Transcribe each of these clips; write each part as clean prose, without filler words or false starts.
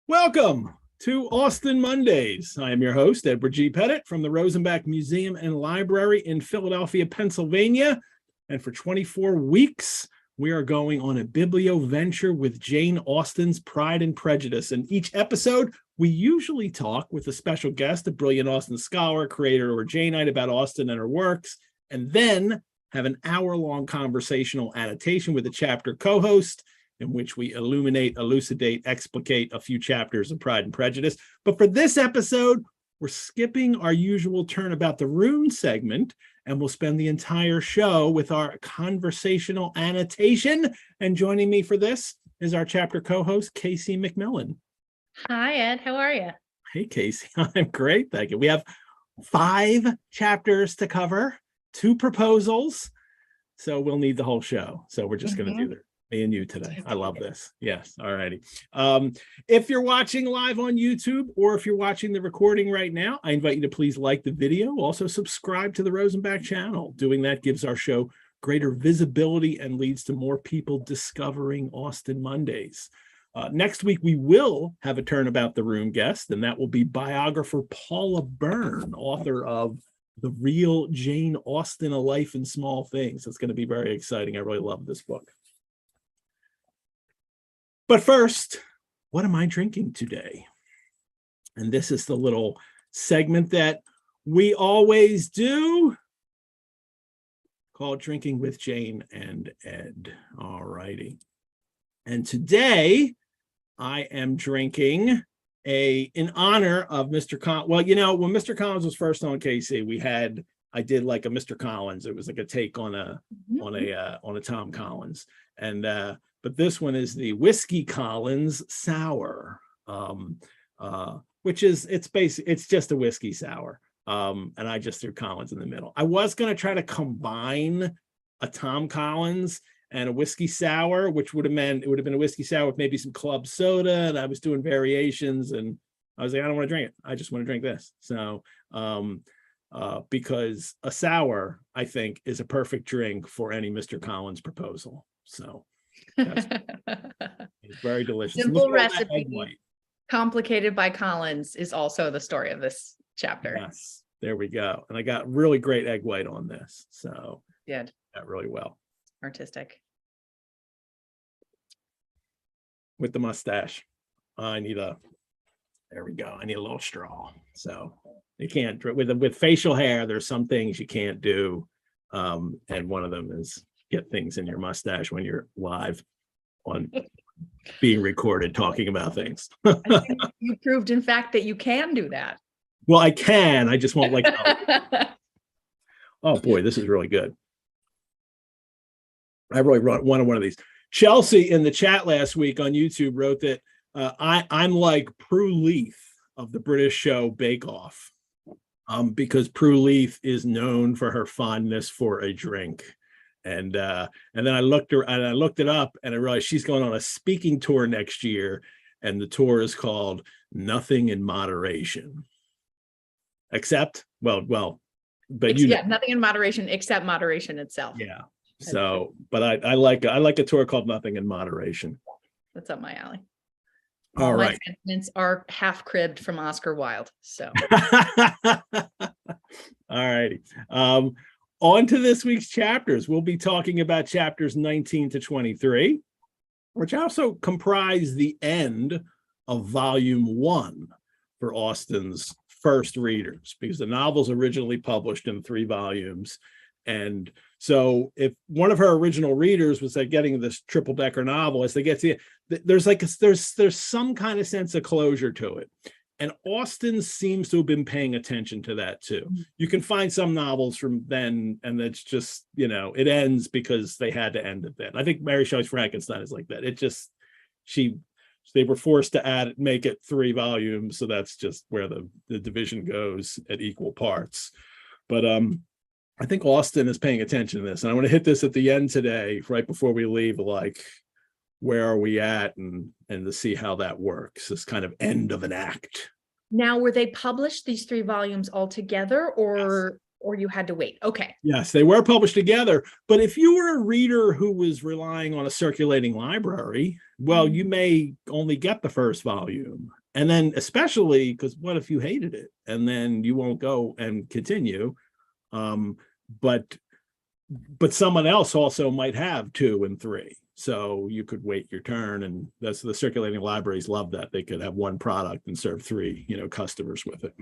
Welcome to Austen Mondays. I am your host, Edward G. Pettit from the Rosenbach Museum and Library in Philadelphia, Pennsylvania. And for 24 weeks, we are going on a biblioventure with Jane Austen's Pride and Prejudice. In each episode, we usually talk with a special guest, a brilliant Austen scholar, creator, or Janeite about Austen and her works, and then have an hour-long conversational annotation with a chapter co-host in which we illuminate, elucidate, explicate a few chapters of Pride and Prejudice. But for this episode, we're skipping our usual turnabout the room segment, and we'll spend the entire show with our conversational annotation. And joining me for this is our chapter co-host, Casey MacMillan. Hi, Ed. How are you? Hey, Casey. I'm great. Thank you. We have 5 chapters to cover, 2 proposals. So we'll need the whole show. So we're just going to do that. Me and you today. I love this. Yes. All righty. If you're watching live on YouTube or if you're watching the recording right now, I invite you to please like the video. Also subscribe to the Rosenbach channel. Doing that gives our show greater visibility and leads to more people discovering Austen Mondays. Next week, we will have a turnabout the room guest, and that will be biographer Paula Byrne, author of The Real Jane Austen, A Life in Small Things. It's going to be very exciting. I really love this book. But first, what am I drinking today? And this is the little segment that we always do called Drinking with Jane and Ed. All righty. And today I am drinking in honor of Mr. Collins. Well, you know, when Mr. Collins was first on KC, I did like a Mr. Collins. It was like a take on a Tom Collins. And but this one is the Whiskey Collins Sour, which is it's just a whiskey sour. And I just threw Collins in the middle. I was going to try to combine a Tom Collins and a whiskey sour, which would have been a whiskey sour with maybe some club soda. And I was doing variations, and I was like, I don't want to drink it. I just want to drink this. So because a sour, I think, is a perfect drink for any Mr. Collins proposal. So. It's very delicious. Simple recipe, complicated by Collins, is also the story of this chapter. Yes, there we go. And I got really great egg white on this, so good. Got really well. Artistic. With the mustache, there we go. I need a little straw. So you can't with facial hair. There's some things you can't do, and one of them is get things in your mustache when you're live on being recorded talking about things. I think you proved, in fact, that you can do that. Well, I can. I just won't like. Oh boy, this is really good. I really wanted one of these. Chelsea in the chat last week on YouTube wrote that I'm like Prue Leith of the British show Bake Off, because Prue Leith is known for her fondness for a drink. And then I looked it up, and I realized she's going on a speaking tour next year, and the tour is called Nothing in Moderation. Except, but nothing in moderation except moderation itself. Yeah. So, but I like a tour called Nothing in Moderation. That's up my alley. All right. My sentiments are half cribbed from Oscar Wilde. So. All righty. On to this week's chapters. We'll be talking about chapters 19 to 23, which also comprise the end of volume 1 for Austen's first readers, because the novel's originally published in 3 volumes. And so if one of her original readers was like getting this triple-decker novel, as they get to there's some kind of sense of closure to it. And Austen seems to have been paying attention to that too. You can find some novels from then, and it's just, it ends because they had to end it then. I think Mary Shelley's Frankenstein is like that. It just, they were forced to make it 3 volumes. So that's just where the division goes at equal parts. But I think Austen is paying attention to this. And I want to hit this at the end today, right before we leave, like, where are we at, and to see how that works, this kind of end of an act. Now, were they published, these 3 volumes all together, or or you had to wait. Okay. Yes, they were published together. But if you were a reader who was relying on a circulating library, well, you may only get the first volume. And then especially because what if you hated it and then you won't go and continue? But someone else also might have 2 and 3. So you could wait your turn, and that's the circulating libraries love that. They could have one product and serve 3, customers with it.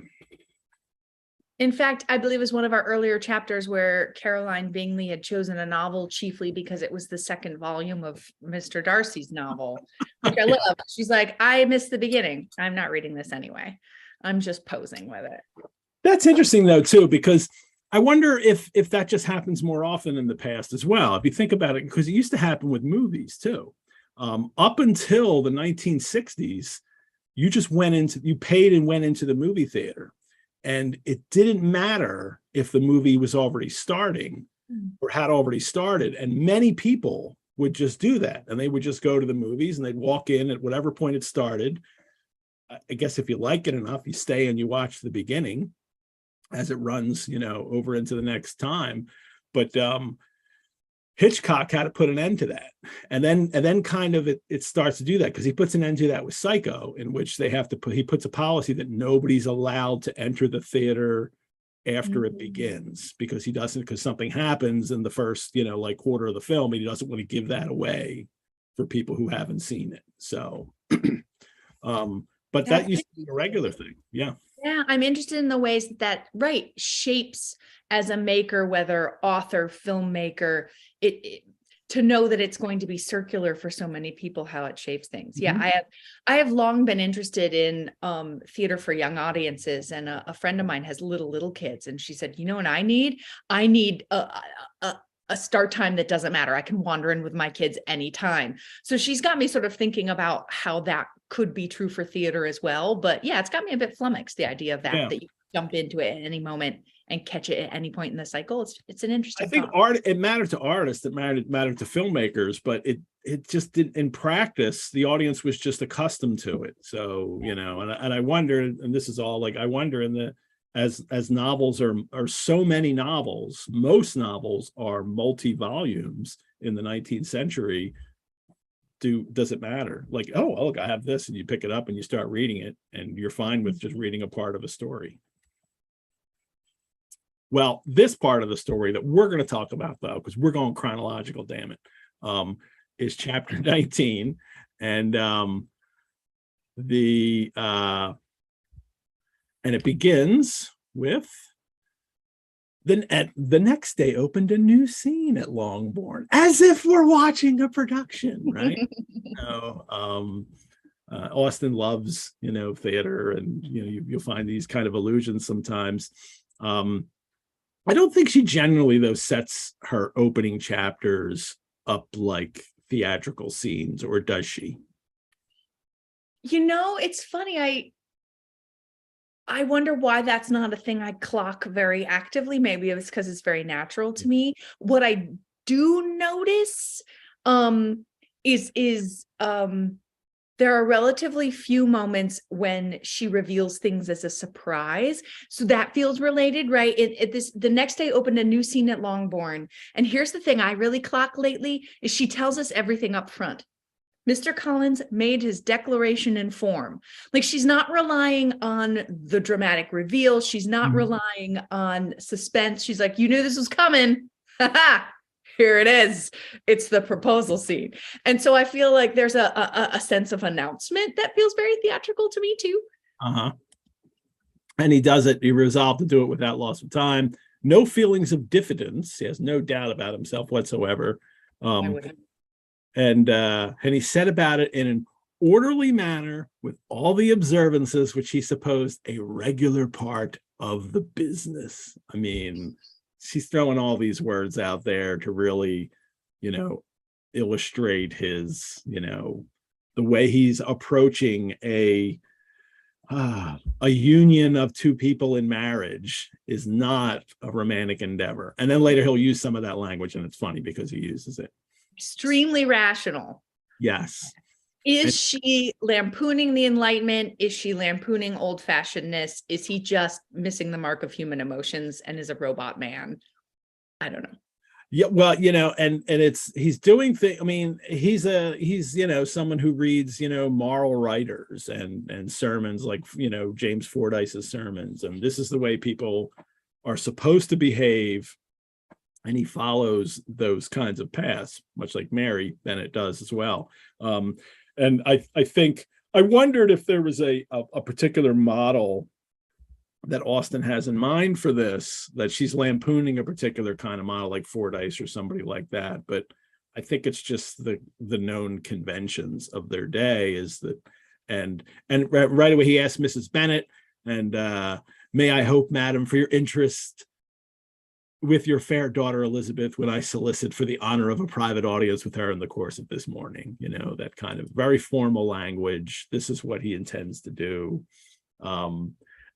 In fact, I believe it was one of our earlier chapters where Caroline Bingley had chosen a novel chiefly because it was the 2nd volume of Mr. Darcy's novel, which I love. She's like, I missed the beginning. I'm not reading this anyway. I'm just posing with it. That's interesting though, too, because I wonder if that just happens more often in the past as well. If you think about it, because it used to happen with movies too. Up until the 1960s, you paid and went into the movie theater. And it didn't matter if the movie was already starting or had already started. And many people would just do that. And they would just go to the movies and they'd walk in at whatever point it started. I guess if you like it enough, you stay and you watch the beginning as it runs, over into the next time. But Hitchcock had to put an end to that. And then kind of it starts to do that because he puts an end to that with Psycho, in which he puts a policy that nobody's allowed to enter the theater after it begins, because something happens in the first, quarter of the film, and he doesn't want to give that away for people who haven't seen it. So, but that used to be a regular thing. Yeah. Yeah, I'm interested in the ways that shapes as a maker, whether author, filmmaker, to know that it's going to be circular for so many people, how it shapes things. Yeah, I have long been interested in theater for young audiences, and a friend of mine has little kids, and she said, what I need a start time that doesn't matter. I can wander in with my kids anytime. So she's got me sort of thinking about how that could be true for theater as well. But yeah, it's got me a bit flummoxed, the idea of that you jump into it at any moment and catch it at any point in the cycle. It's an interesting thought. It mattered to artists, it mattered to filmmakers, but it just didn't, in practice, the audience was just accustomed to it. So, and I wonder, and this is all like, I wonder as novels are so many novels, most novels are multi-volumes in the 19th century. Does it matter? Like, oh, look, I have this, and you pick it up and you start reading it, and you're fine with just reading a part of a story. Well, this part of the story that we're going to talk about, though, because we're going chronological, damn it, is chapter 19, and it begins with the next day opened a new scene at Longbourn, as if we're watching a production, right? Austen loves, theater, and you'll find these kind of allusions sometimes. I don't think she generally, though, sets her opening chapters up like theatrical scenes, or does she? It's funny. I wonder why that's not a thing I clock very actively. Maybe it's because it's very natural to me. What I do notice is there are relatively few moments when she reveals things as a surprise. So that feels related, right? The next day opened a new scene at Longbourn. And here's the thing I really clock lately is she tells us everything up front. Mr. Collins made his declaration in form. Like, she's not relying on the dramatic reveal. She's not relying on suspense. She's like, you knew this was coming. Here it is. It's the proposal scene. And so I feel like there's a sense of announcement that feels very theatrical to me too. And he does it. He resolved to do it without loss of time. No feelings of diffidence. He has no doubt about himself whatsoever. And he set about it in an orderly manner with all the observances which he supposed a regular part of the business. I mean, she's throwing all these words out there to really, illustrate his, the way he's approaching a union of two people in marriage is not a romantic endeavor. And then later he'll use some of that language, and it's funny because he uses it. Extremely rational. Yes. Is she lampooning the Enlightenment? Is she lampooning old-fashionedness? Is he just missing the mark of human emotions and is a robot man? I don't know. Yeah, well, and he's doing things. I mean, he's someone who reads, moral writers and sermons like, James Fordyce's sermons, and this is the way people are supposed to behave, and he follows those kinds of paths, much like Mary Bennet does as well. And I think I wondered if there was a particular model that Austen has in mind for this, that she's lampooning a particular kind of model like Fordyce or somebody like that. But I think it's just the known conventions of their day is that, and right away he asked Mrs. Bennet, and may I hope, madam, for your interest with your fair daughter Elizabeth, when I solicit for the honor of a private audience with her in the course of this morning, that kind of very formal language. This is what he intends to do.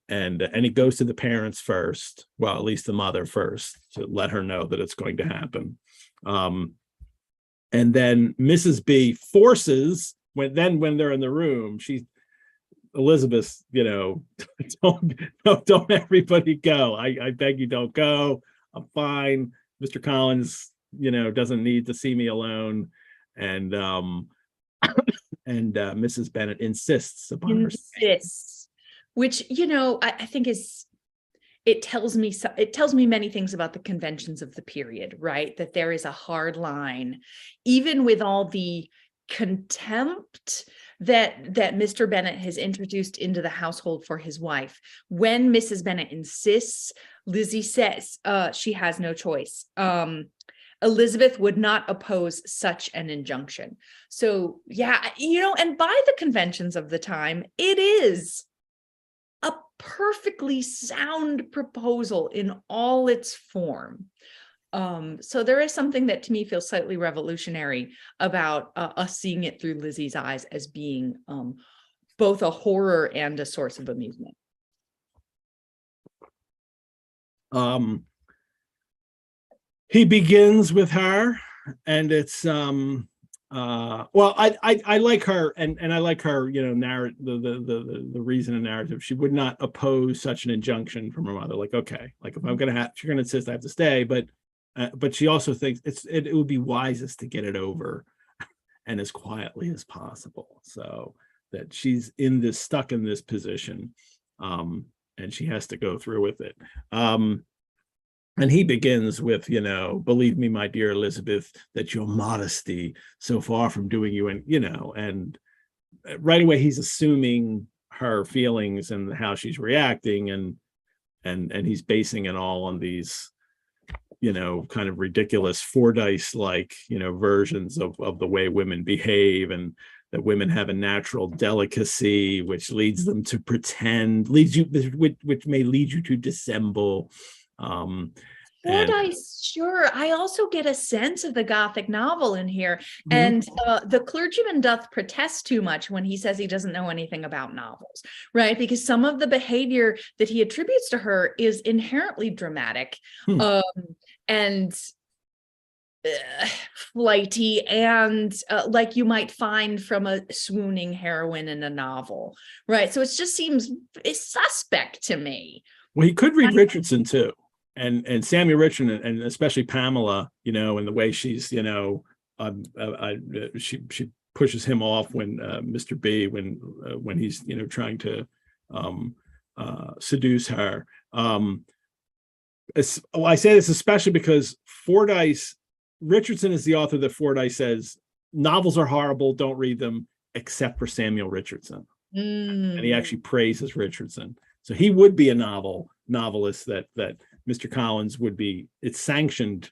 And he goes to the parents first, well, at least the mother first, to let her know that it's going to happen. And then Mrs. B forces, when they're in the room, Elizabeth, don't everybody go. I beg you, don't go. I'm fine. Mr. Collins, doesn't need to see me alone. And Mrs. Bennet insists upon her staying. Which, I think it tells me many things about the conventions of the period, right? That there is a hard line, even with all the contempt that Mr. Bennet has introduced into the household for his wife. When Mrs. Bennet insists, Lizzie says she has no choice. Elizabeth would not oppose such an injunction. So yeah, and by the conventions of the time, it is a perfectly sound proposal in all its form. So there is something that to me feels slightly revolutionary about us seeing it through Lizzie's eyes as being both a horror and a source of amusement. He begins with her, and it's well, I like her, and I like her, narrative, the reason and narrative. She would not oppose such an injunction from her mother. Like, okay, like if I'm she's gonna insist I have to stay, but she also thinks it would be wisest to get it over and as quietly as possible, so that she's stuck in this position, and she has to go through with it. And he begins with, believe me, my dear Elizabeth, that your modesty so far from doing you, and right away he's assuming her feelings and how she's reacting, and he's basing it all on these, kind of ridiculous Fordyce-like, versions of the way women behave, and that women have a natural delicacy which leads them to pretend, which may lead you to dissemble. Fordyce, sure. I also get a sense of the Gothic novel in here. Mm-hmm. And the clergyman doth protest too much when he says he doesn't know anything about novels, right? Because some of the behavior that he attributes to her is inherently dramatic and flighty, and like you might find from a swooning heroine in a novel, right? So it just seems suspect to me. Well, he could read Richardson too. And Samuel Richardson, and especially Pamela, and the way she's, she pushes him off when Mr. B, when he's, trying to seduce her. I say this especially because Richardson is the author that Fordyce says novels are horrible, don't read them, except for Samuel Richardson. And he actually praises Richardson. So he would be a novelist that Mr. Collins would be, it's sanctioned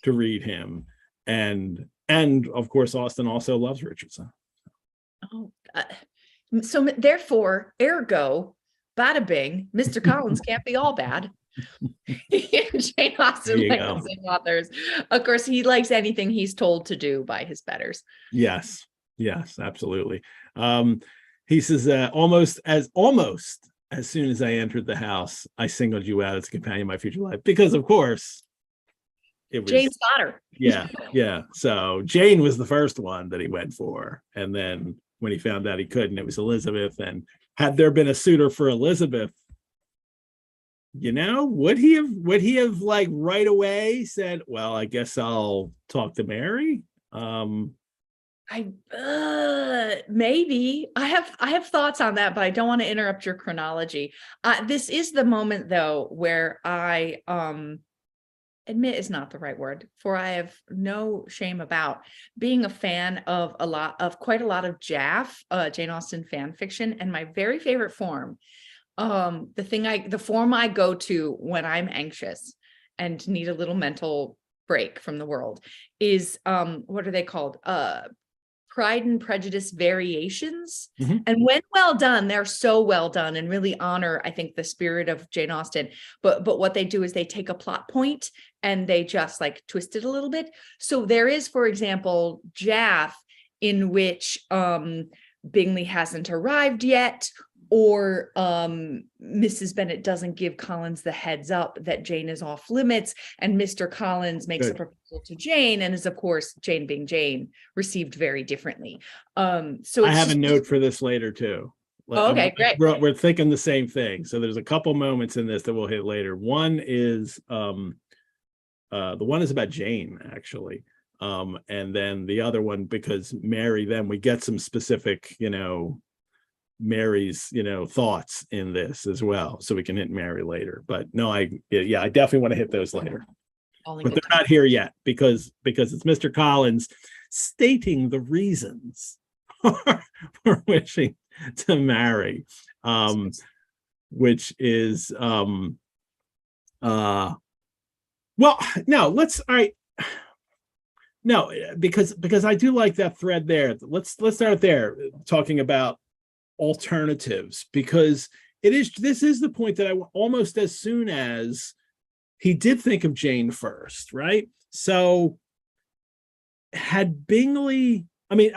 to read him. And of course, Austen also loves Richardson. Oh, so therefore, ergo, bada bing, Mr. Collins can't be all bad. Jane Austen likes the same authors. Of course, he likes anything he's told to do by his betters. Yes, absolutely. He says, almost as soon as I entered the house, I singled you out as a companion of my future life, because of course it was Jane's daughter. Yeah. So Jane was the first one that he went for, and then when he found out he couldn't. It was Elizabeth. And had there been a suitor for Elizabeth, would he have like right away said, well, I guess I'll talk to Mary? Maybe I have thoughts on that, but I don't want to interrupt your chronology. This is the moment though where I admit is not the right word, for I have no shame about being a fan of quite a lot of Jaff, Jane Austen fan fiction, and my very favorite form, the form I go to when I'm anxious and need a little mental break from the world is what are they called? Pride and Prejudice variations. Mm-hmm. And when well done, they're so well done and really honor, I think, the spirit of Jane Austen. But what they do is they take a plot point and they just like twist it a little bit. So there is, for example, Jaff, in which Bingley hasn't arrived yet, or Mrs. Bennet doesn't give Collins the heads up that Jane is off limits, and Mr. Collins makes a proposal to Jane, and is, of course, Jane being Jane, received very differently. So I have a note for this later too. Okay, great. We're thinking the same thing. So there's a couple moments in this that we'll hit later. One is the one is about Jane, actually. And then the other one, because Mary, then we get some specific, Mary's, thoughts in this as well. So we can hit Mary later. But no, I definitely want to hit those later. But they're not here yet because it's Mr. Collins stating the reasons for wishing to marry, which is well, no, let's all right. No, because I do like that thread there. Let's start there, talking about alternatives, because this is the point that I almost, as soon as he did think of Jane first, right? So had Bingley, I mean,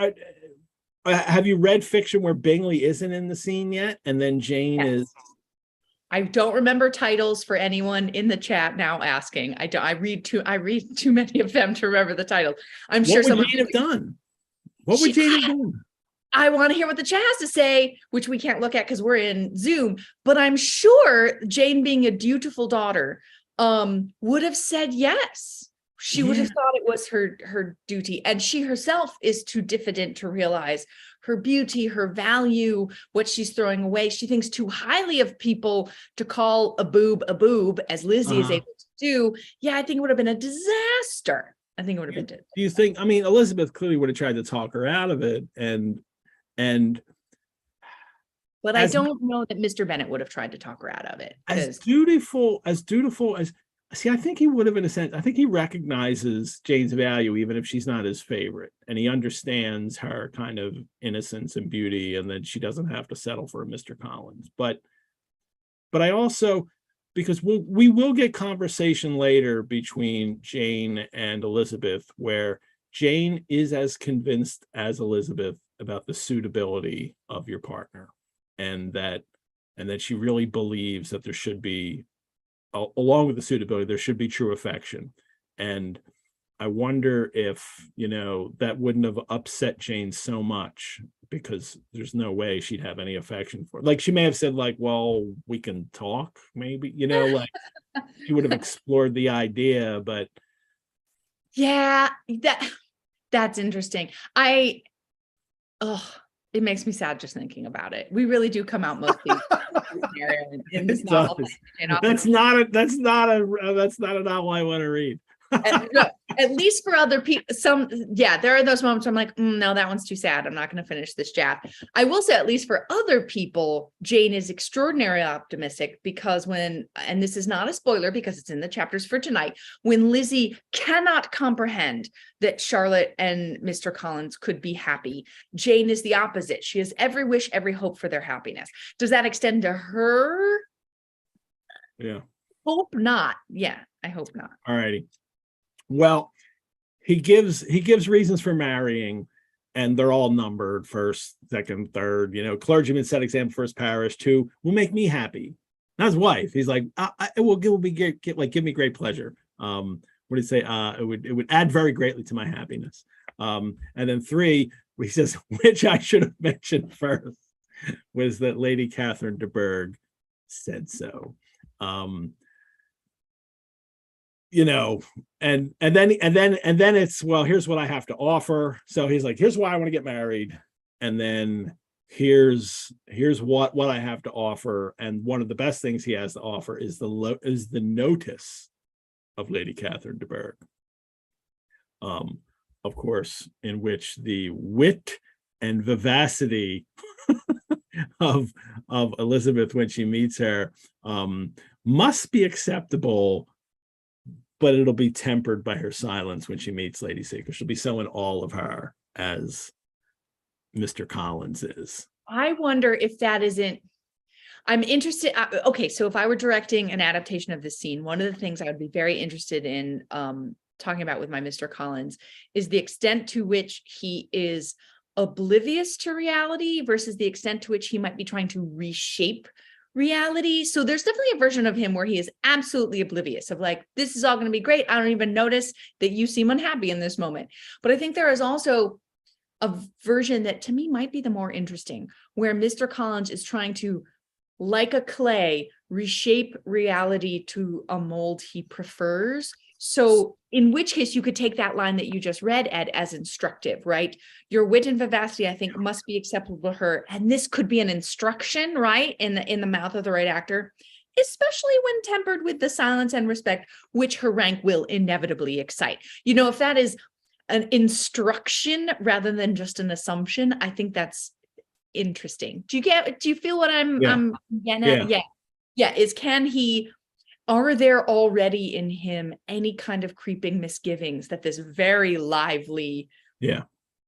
have you read fiction where Bingley isn't in the scene yet, and then Jane is? I don't remember titles for anyone in the chat now asking. I read too many of them to remember the title. I'm sure someone would Jane have done? What would Jane have done? I want to hear what the chat has to say, which we can't look at because we're in Zoom, but I'm sure Jane, being a dutiful daughter, would have said yes. She would have thought it was her duty. And she herself is too diffident to realize her beauty, her value, what she's throwing away. She thinks too highly of people to call a boob, as Lizzie is able to do. Yeah, I think it would have been a disaster. I think it would have been. Do you think, I mean, Elizabeth clearly would have tried to talk her out of it, but I don't know that Mr. Bennet would have tried to talk her out of it. As dutiful as I think he would have, in a sense. I think he recognizes Jane's value, even if she's not his favorite, and he understands her kind of innocence and beauty, and that she doesn't have to settle for a Mr. Collins. But I also, because we will get conversation later between Jane and Elizabeth, where Jane is as convinced as Elizabeth about the suitability of your partner, and that she really believes that there should be, along with the suitability, there should be true affection. And I wonder if, that wouldn't have upset Jane so much, because there's no way she'd have any affection for it. Like, she may have said, like, well, we can talk, maybe, like she would have explored the idea. But yeah, that's interesting. It makes me sad just thinking about it. We really do come out mostly in this novel. That's not a novel I want to read. At least for other people, there are those moments where I'm like, no, that one's too sad. I'm not going to finish this chat. I will say, at least for other people, Jane is extraordinarily optimistic, because and this is not a spoiler because it's in the chapters for tonight, when Lizzie cannot comprehend that Charlotte and Mr. Collins could be happy, Jane is the opposite. She has every wish, every hope for their happiness. Does that extend to her? Yeah. Hope not. Yeah, I hope not. All righty. Well, he gives reasons for marrying, and they're all numbered: first, second, third. Clergyman set example for his parish. 2, will make me happy. Not his wife. He's like, it will give me great pleasure. What did he say? It would add very greatly to my happiness. And then 3, he says, which I should have mentioned first, was that Lady Catherine de Bourgh said so. You know, and then it's, well, here's what I have to offer. So he's like, here's why I want to get married, and then here's what I have to offer. And one of the best things he has to offer is the notice of Lady Catherine de Bourgh. Of course, in which the wit and vivacity of Elizabeth when she meets her must be acceptable, but it'll be tempered by her silence when she meets Lady Seeker. She'll be so in awe of her as Mr. Collins is. I wonder if that isn't, I'm interested. Okay, so if I were directing an adaptation of this scene, one of the things I would be very interested in talking about with my Mr. Collins is the extent to which he is oblivious to reality versus the extent to which he might be trying to reshape reality. So there's definitely a version of him where he is absolutely oblivious of like, this is all going to be great. I don't even notice that you seem unhappy in this moment. But I think there is also a version that to me might be the more interesting, where Mr. Collins is trying to, like a clay, reshape reality to a mold he prefers. So in which case you could take that line that you just read, Ed, as instructive, right? Your wit and vivacity, I think, must be acceptable to her. And this could be an instruction, right? In the mouth of the right actor, especially when tempered with the silence and respect, which her rank will inevitably excite. You know, if that is an instruction rather than just an assumption, I think that's interesting. Do you feel what I'm getting at? Yeah. Are there already in him any kind of creeping misgivings that this very lively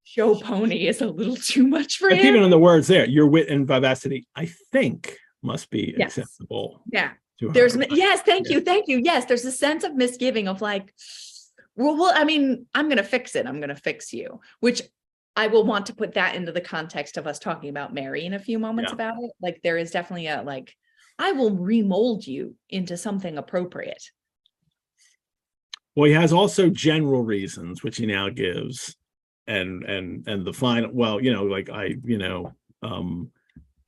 show pony is a little too much for him? Even in the words there, your wit and vivacity, I think, must be acceptable. Yeah. To there's her. yes, thank you. Yes, there's a sense of misgiving of like, well, I mean, I'm going to fix it. I'm going to fix you, which I will want to put that into the context of us talking about Mary in a few moments about it. Like there is definitely a like, I will remold you into something appropriate. Well, he has also general reasons, which he now gives, and the final. Well, you know, like and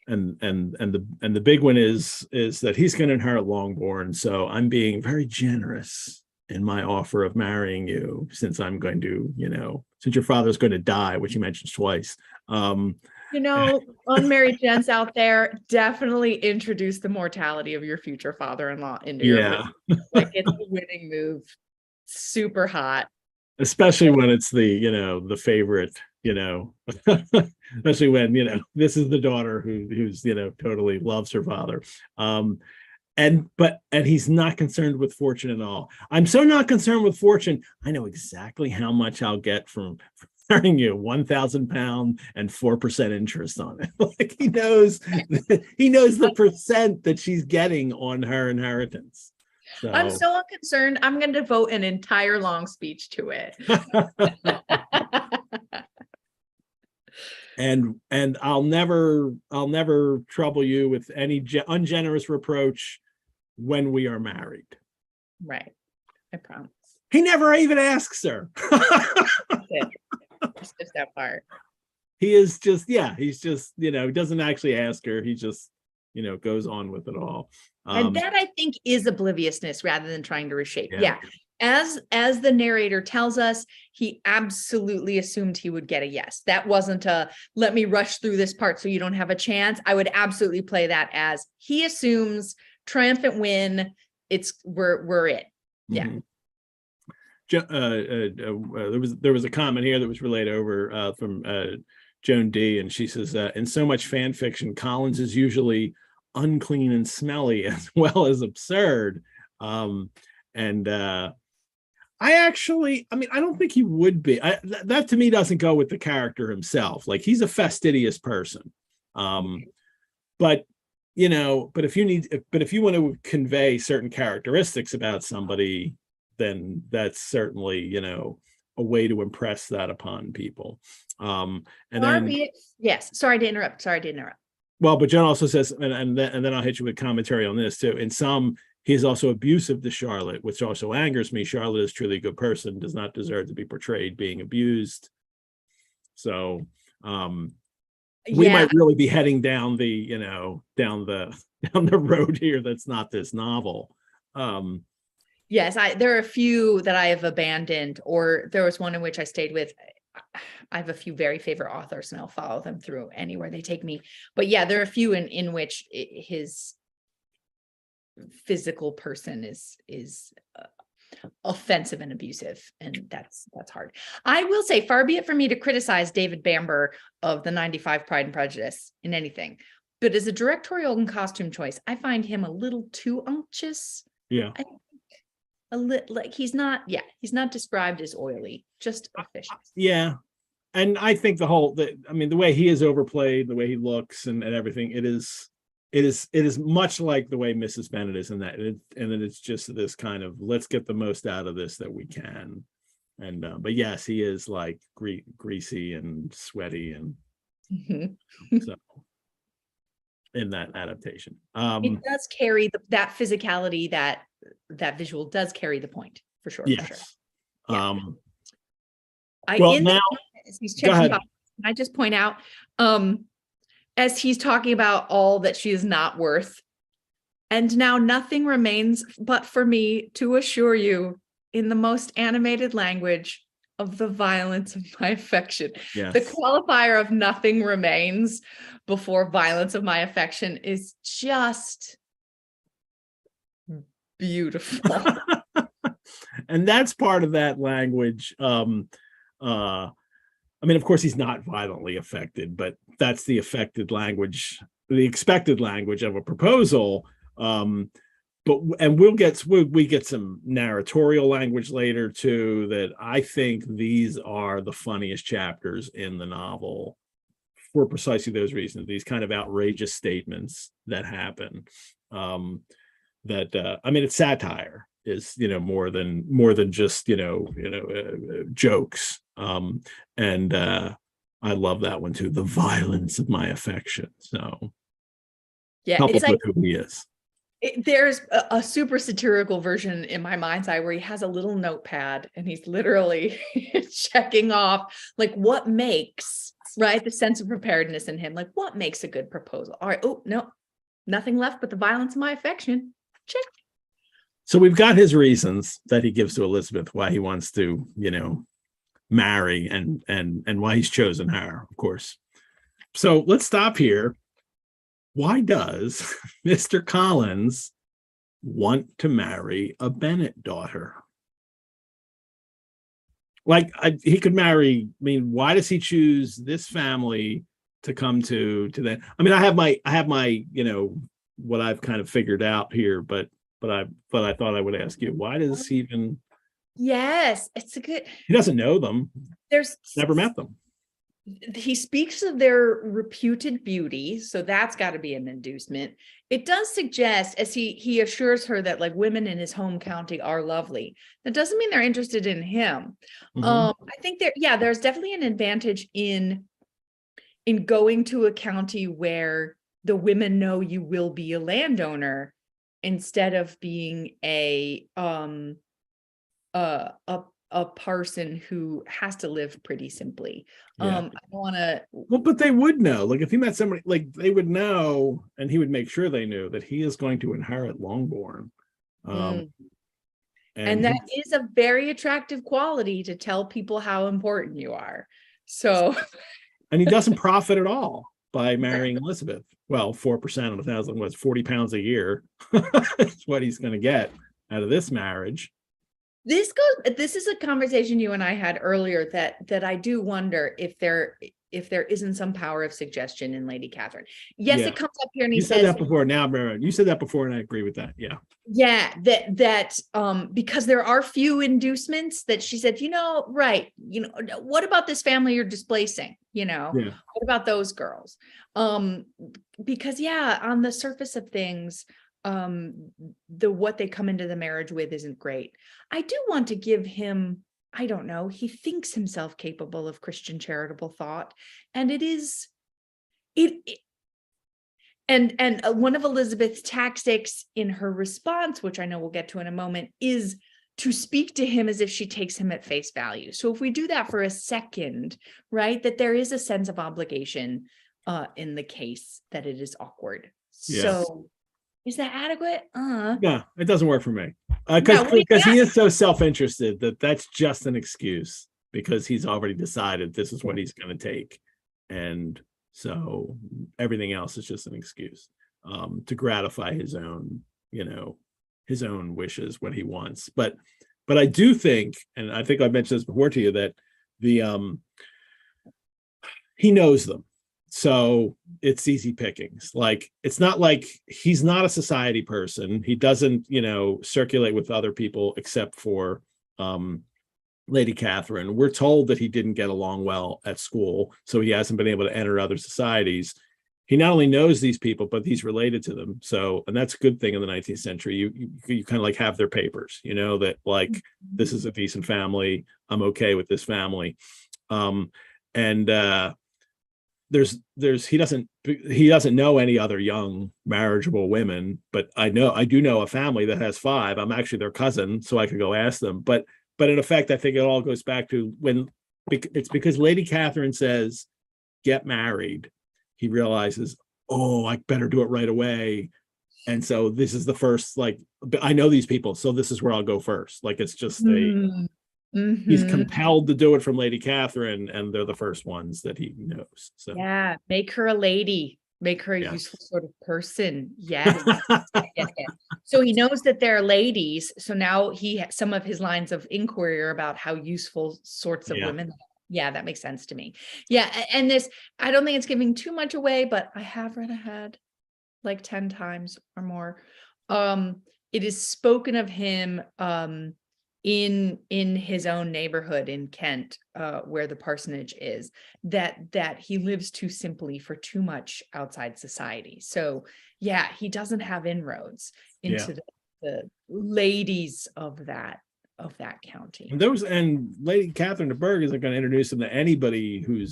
the big one is that he's going to inherit Longbourn. So I'm being very generous in my offer of marrying you, since I'm going to, since your father's going to die, which he mentions twice. Unmarried gents out there, definitely introduce the mortality of your future father-in-law into your business. Like it's a winning move. Super hot. Especially when it's the favorite, especially when, this is the daughter who's, totally loves her father. And he's not concerned with fortune at all. I'm so not concerned with fortune. I know exactly how much I'll get from marrying you, £1,000 and 4% interest on it. Like he knows the percent that she's getting on her inheritance. So. I'm so unconcerned. I'm going to devote an entire long speech to it. and I'll never trouble you with any ungenerous reproach when we are married. Right. I promise. He never even asks her. It's just that part. He is just, he's just, he doesn't actually ask her. He just, goes on with it all. And that I think is obliviousness rather than trying to reshape. Yeah. As the narrator tells us, he absolutely assumed he would get a yes. That wasn't a, let me rush through this part so you don't have a chance. I would absolutely play that as he assumes triumphant win. We're it. Yeah. Mm-hmm. There was a comment here that was relayed over from Joan D, and she says, in so much fan fiction, Collins is usually unclean and smelly as well as absurd. I don't think he would be. That to me doesn't go with the character himself. Like he's a fastidious person. But if you want to convey certain characteristics about somebody, then that's certainly, a way to impress that upon people. Yes. Sorry to interrupt. Well, but John also says, and then I'll hit you with commentary on this too. In some, he is also abusive to Charlotte, which also angers me. Charlotte is truly a good person, does not deserve to be portrayed being abused. So, We Yeah. might really be heading down the, down the road here that's not this novel. Yes, there are a few that I have abandoned, or there was one in which I stayed with. I have a few very favorite authors, and I'll follow them through anywhere they take me. But yeah, there are a few in which his physical person is offensive and abusive, and that's hard. I will say, far be it from me to criticize David Bamber of the 95 Pride and Prejudice in anything, but as a directorial and costume choice, I find him a little too unctuous. Yeah. A little like he's not described as oily, just officious. Yeah. And I think the way he is overplayed, the way he looks and everything, it is much like the way Mrs. Bennet is in that. And then it's just this kind of, let's get the most out of this that we can. And, but yes, he is like greasy and sweaty. And so in that adaptation, it does carry that physicality, that visual does carry the point for sure. Yes. For sure. Yeah. Now as he's checking off, can I just point out, as he's talking about all that she is not worth, and now nothing remains but for me to assure you in the most animated language of the violence of my affection. Yes. The qualifier of nothing remains before violence of my affection is just beautiful. And that's part of that language. I mean, of course, he's not violently affected, but that's the affected language, the expected language of a proposal. We get some narratorial language later too, that I think these are the funniest chapters in the novel for precisely those reasons, these kind of outrageous statements that happen. It's satire is, more than just, jokes. I love that one too. The violence of my affection. So yeah, it's like who he is. There's a super satirical version in my mind's eye where he has a little notepad and he's literally checking off like what makes, right, the sense of preparedness in him, like what makes a good proposal. All right, oh no, nothing left but the violence of my affection. Check. So we've got his reasons that he gives to Elizabeth why he wants to, marry and why he's chosen her, of course. So let's stop here. Why does Mr. Collins want to marry a Bennet daughter? Like he could marry, why does he choose this family to come to that? I have my, what I've kind of figured out here, but I thought I would ask you, why does he even? Yes, he doesn't know them. There's never met them. He speaks of their reputed beauty, so that's got to be an inducement. It does suggest, as he assures her that like women in his home county are lovely. That doesn't mean they're interested in him. I think there's definitely an advantage in going to a county where the women know you will be a landowner instead of being a person who has to live pretty simply. I don't want to. Well, but they would know. Like if he met somebody, like they would know, and he would make sure they knew that he is going to inherit Longbourn. And that is a very attractive quality to tell people how important you are. So, and he doesn't profit at all by marrying Elizabeth. Well, 4% on 1,000 was 40 pounds a year. That's what he's going to get out of this marriage. This is a conversation you and I had earlier that I do wonder if there isn't some power of suggestion in Lady Catherine. Yes, it comes up here and he says that before. Now, you said that before, and I agree with that. Yeah. Yeah, that because there are few inducements that she said, right, what about this family you're displacing? What about those girls? Because on the surface of things, what they come into the marriage with isn't great. I do want to give him, I don't know, he thinks himself capable of Christian charitable thought, and one of Elizabeth's tactics in her response, which I know we'll get to in a moment, is to speak to him as if she takes him at face value. So if we do that for a second, right, that there is a sense of obligation in the case, that it is awkward. Yeah. So is that adequate? No, it doesn't work for me. No, Because he is so self-interested that that's just an excuse, because he's already decided this is what he's going to take. And so everything else is just an excuse to gratify his own, his own wishes, what he wants. But I do think, and I think I mentioned this before to you, that he knows them. So it's easy pickings. Like, it's not like he's not a society person. He doesn't, circulate with other people except for Lady Catherine. We're told that he didn't get along well at school, so he hasn't been able to enter other societies. He not only knows these people, but he's related to them. So, and that's a good thing in the 19th century. You kind of like have their papers, that like, this is a decent family. I'm okay with this family. He doesn't know any other young marriageable women, but I do know a family that has 5. I'm actually their cousin, so I could go ask them. But in effect, I think it all goes back to it's because Lady Catherine says, get married. He realizes, oh, I better do it right away. And so this is the first, like, I know these people, so this is where I'll go first. Like, it's just he's compelled to do it from Lady Catherine, and they're the first ones that he knows. So yeah, make her a lady, make her a useful sort of person. Yeah. So he knows that they're ladies. So now some of his lines of inquiry are about how useful sorts of women. Yeah, that makes sense to me. Yeah. And this, I don't think it's giving too much away, but I have read ahead like 10 times or more. It is spoken of him in his own neighborhood in Kent, where the parsonage is, that he lives too simply for too much outside society. So yeah, he doesn't have inroads into the ladies of that county. And Lady Catherine de Bourgh isn't going to introduce him to anybody who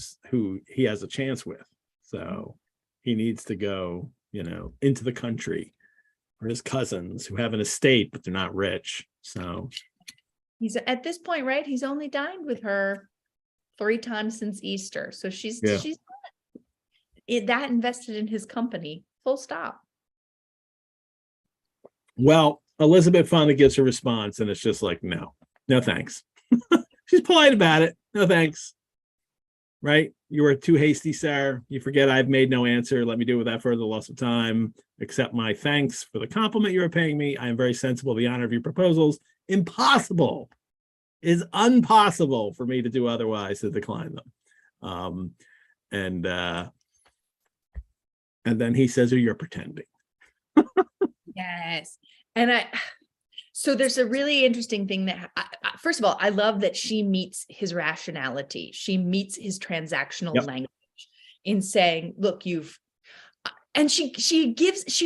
he has a chance with. So he needs to go, into the country for his cousins who have an estate, but they're not rich. So he's at this point, right? He's only dined with her 3 times since Easter. So she's that invested in his company, full stop. Well, Elizabeth finally gives her response, and it's just like, no thanks. She's polite about it. No thanks. Right? You were too hasty, sir. You forget I've made no answer. Let me do without further loss of time. Accept my thanks for the compliment you are paying me. I am very sensible of the honor of your proposals. Impossible. Is impossible for me to do otherwise to decline them. And then he says, oh, you're pretending. Yes. And so there's a really interesting thing that, first of all, I love that she meets his rationality. She meets his transactional language in saying, look, and she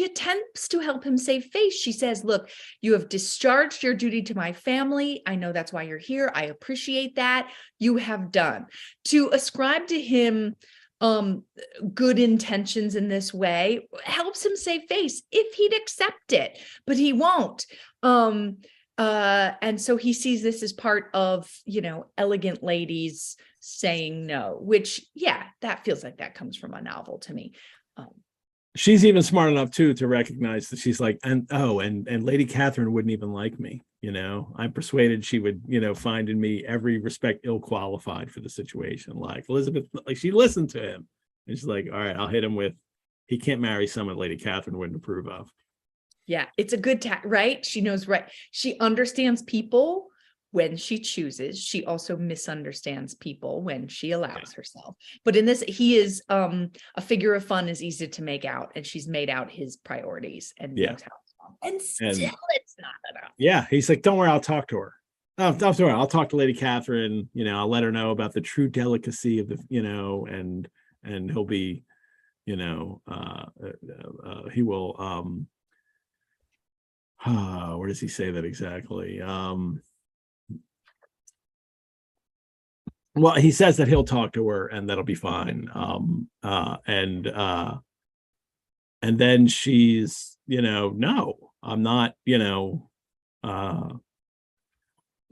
attempts to help him save face. She says, look, you have discharged your duty to my family. I know that's why you're here. I appreciate that. You have done. To ascribe to him good intentions in this way helps him save face if he'd accept it, but he won't. And so he sees this as part of, elegant ladies saying no, which, that feels like that comes from a novel to me. She's even smart enough too to recognize that she's like, and Lady Catherine wouldn't even like me. I'm persuaded she would, find in me every respect ill qualified for the situation. Like Elizabeth, like she listened to him, and she's like, all right, I'll hit him with, he can't marry someone Lady Catherine wouldn't approve of. Yeah, it's a good right? She knows, right? She understands people when she chooses. She also misunderstands people when she allows herself. But in this, he is a figure of fun, is easy to make out, and she's made out his priorities and knows how. And still, it's not enough. Yeah, he's like, don't worry, I'll talk to her. Oh, don't worry, I'll talk to Lady Catherine. I'll let her know about the true delicacy of the, and he'll be, he will. Where does he say that exactly? Well, he says that he'll talk to her and that'll be fine. And then she's, no, I'm not,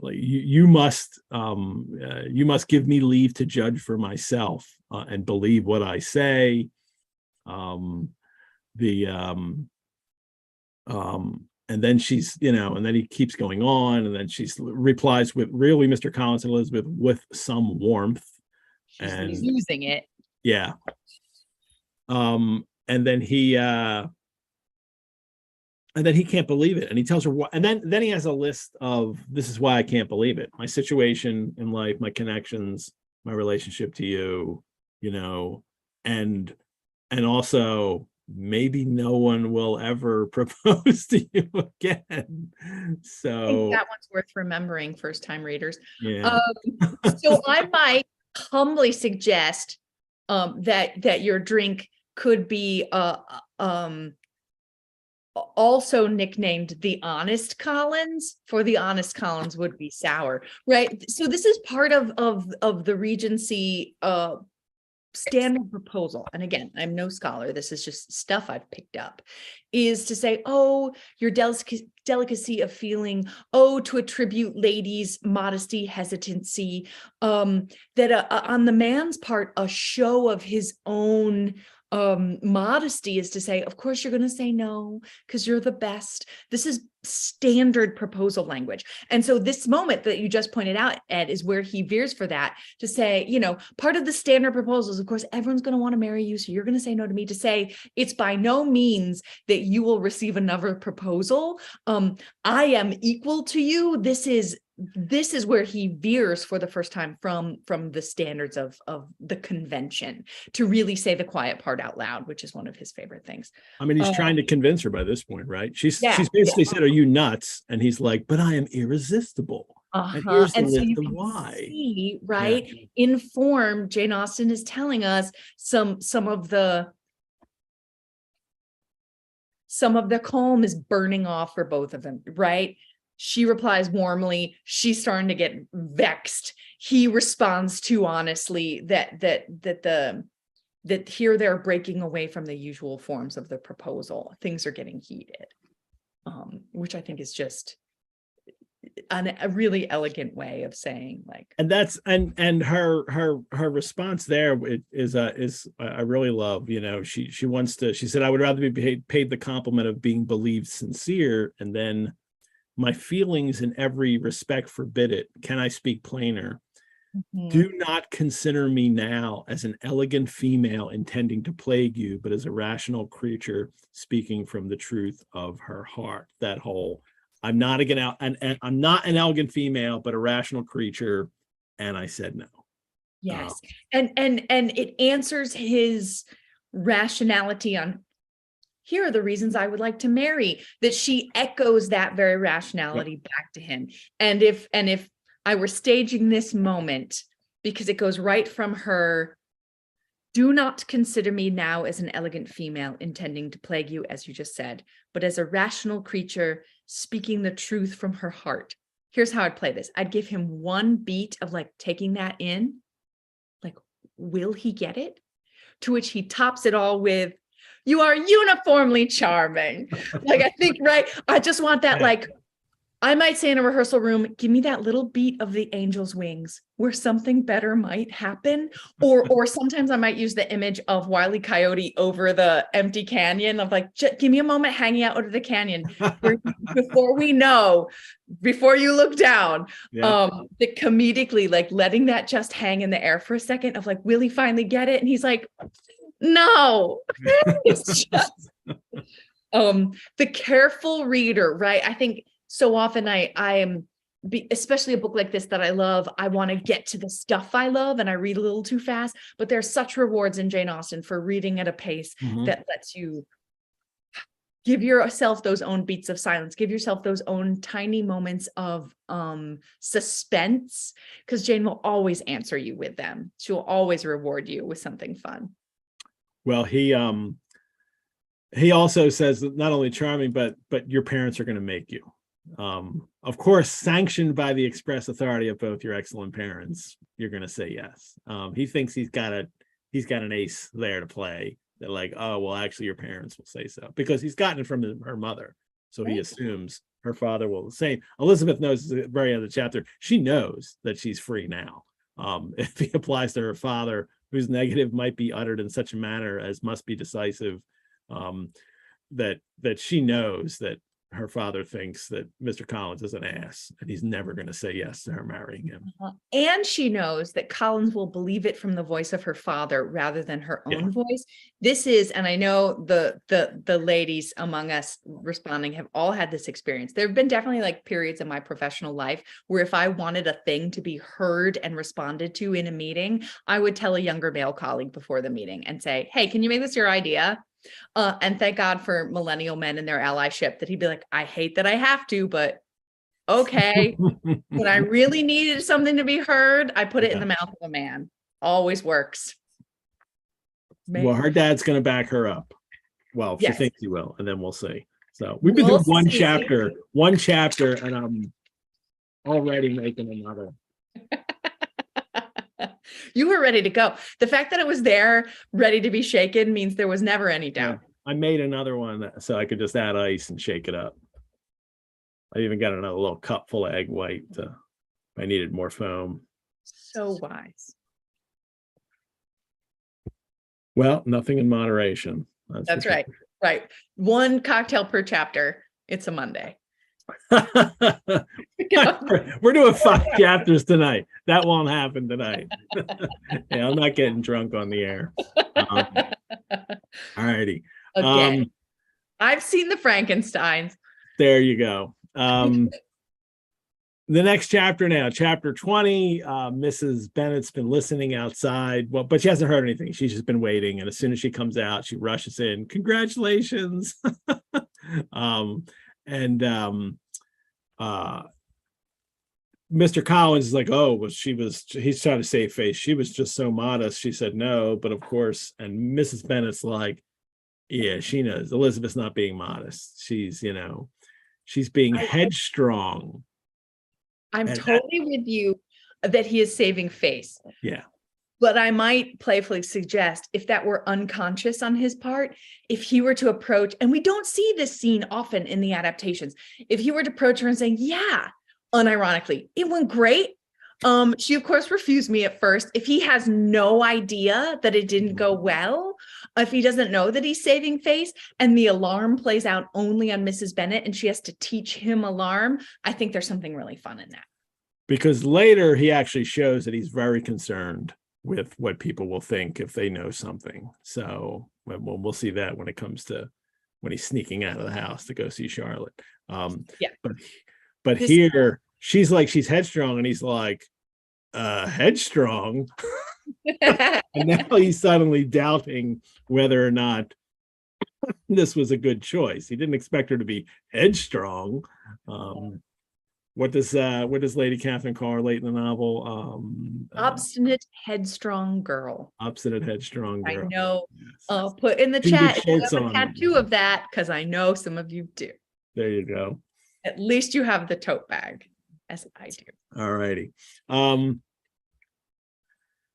like you must give me leave to judge for myself, and believe what I say. The and then she's, and then he keeps going on, and then she's replies with, really, Mr. Collins and Elizabeth, with some warmth. She's And losing it. yeah. And then he can't believe it, and he tells her what, and then he has a list of, this is why I can't believe it: my situation in life, my connections, my relationship to you, and also maybe no one will ever propose to you again. So I think that one's worth remembering, first time readers. yeah. So I might humbly suggest that your drink could be also nicknamed the Honest Collins, for the Honest Collins would be sour, right? So this is part of the Regency standard proposal. And again, I'm no scholar, this is just stuff I've picked up, is to say, oh, your delicacy of feeling, to attribute ladies modesty, hesitancy, that on the man's part, a show of his own modesty is to say, of course you're going to say no because you're the best. This is standard proposal language. And so this moment that you just pointed out, Ed, is where he veers for that, to say, part of the standard proposals, of course, everyone's going to want to marry you, so you're going to say no to me, to say it's by no means that you will receive another proposal. I am equal to you. This is where he veers for the first time from the standards of the convention, to really say the quiet part out loud, which is one of his favorite things. I mean, he's trying to convince her by this point, right? She's basically said, "Are you nuts?" And he's like, "But I am irresistible." And here's the list of why. See, right? Yeah. In form, Jane Austen is telling us some of the calm is burning off for both of them, right? She replies warmly. She's starting to get vexed. He responds too honestly that here they're breaking away from the usual forms of the proposal. Things are getting heated, which I think is just a really elegant way of saying, like. And that's and her response there is I really love. She wants to. She said, "I would rather be paid the compliment of being believed sincere, and then my feelings in every respect forbid it. Can I speak plainer? Mm-hmm. Do not consider me now as an elegant female intending to plague you, but as a rational creature speaking from the truth of her heart." That whole, I'm not I'm not an elegant female, but a rational creature, and I said no. Yes, and it answers his rationality on, here are the reasons I would like to marry, that she echoes that very rationality back to him. And if I were staging this moment, because it goes right from her, do not consider me now as an elegant female intending to plague you, as you just said, but as a rational creature speaking the truth from her heart. Here's how I'd play this. I'd give him one beat of like taking that in, like, will he get it? To which he tops it all with, you are uniformly charming. Like, I think, right? I just want that, like, I might say in a rehearsal room, give me that little beat of the angel's wings where something better might happen. Or sometimes I might use the image of Wile E. Coyote over the empty canyon of like, give me a moment hanging out over the canyon before you look down. The comedically, like, letting that just hang in the air for a second of like, will he finally get it? And he's like, no. It's just the careful reader, right? I think so often I am, especially a book like this that I love, I want to get to the stuff I love and I read a little too fast, but there's such rewards in Jane Austen for reading at a pace that lets you give yourself those own beats of silence, give yourself those own tiny moments of suspense, because Jane will always answer you with them. She'll always reward you with something fun. Well, he also says that not only charming, but your parents are going to make you. Of course, sanctioned by the express authority of both your excellent parents, you're going to say yes. He thinks he's got an ace there to play. That like, oh well, actually, your parents will say so, because he's gotten it from her mother. So he assumes her father will say. Elizabeth knows at the very end of the chapter, she knows that she's free now. If he applies to her father, whose negative might be uttered in such a manner as must be decisive, that she knows that her father thinks that Mr. Collins is an ass and he's never going to say yes to her marrying him. And she knows that Collins will believe it from the voice of her father rather than her own voice. This is, and I know the ladies among us responding have all had this experience. There have been definitely like periods in my professional life where if I wanted a thing to be heard and responded to in a meeting, I would tell a younger male colleague before the meeting and say, hey, can you make this your idea? And thank God for millennial men and their allyship that he'd be like, I hate that I have to, but okay. When I really needed something to be heard, I put it in the mouth of a man. Always works. Well, her dad's going to back her up. Well, she thinks he will, and then we'll see. So we've been doing one chapter, and I'm already making another. You were ready to go. The fact that it was there, ready to be shaken, means there was never any doubt. I made another one so I could just add ice and shake it up. I even got another little cup full of egg white. I needed more foam. So wise. Well, nothing in moderation. That's right. Right. One cocktail per chapter. It's a Monday. We're doing 5 chapters tonight. That won't happen tonight. Yeah, I'm not getting drunk on the air. All righty. Okay. I've seen the Frankensteins. There you go. The next chapter now, chapter 20. Mrs. Bennet's been listening outside. Well, but she hasn't heard anything. She's just been waiting. And as soon as she comes out, she rushes in. Congratulations. Mr. Collins is like, oh, well, he's trying to save face. She was just so modest. She said no, but of course, and Mrs. Bennet's like, yeah, she knows Elizabeth's not being modest. She's being headstrong. I'm totally with you that he is saving face. Yeah. But I might playfully suggest if that were unconscious on his part, if he were to approach, and we don't see this scene often in the adaptations, if he were to approach her and saying, yeah, unironically, it went great. She of course refused me at first. If he has no idea that it didn't go well, if he doesn't know that he's saving face and the alarm plays out only on Mrs. Bennet and she has to teach him alarm, I think there's something really fun in that. Because later he actually shows that he's very concerned with what people will think if they know something. So we'll see that when it comes to when he's sneaking out of the house to go see Charlotte. But here she's headstrong and he's like, headstrong. And now he's suddenly doubting whether or not this was a good choice. He didn't expect her to be headstrong. What does Lady Catherine call her late in the novel? Obstinate, headstrong girl. Obstinate, headstrong girl. I know. Yes. Put in the chat if you have a tattoo of that, because I know some of you do. There you go. At least you have the tote bag, as I do. All righty.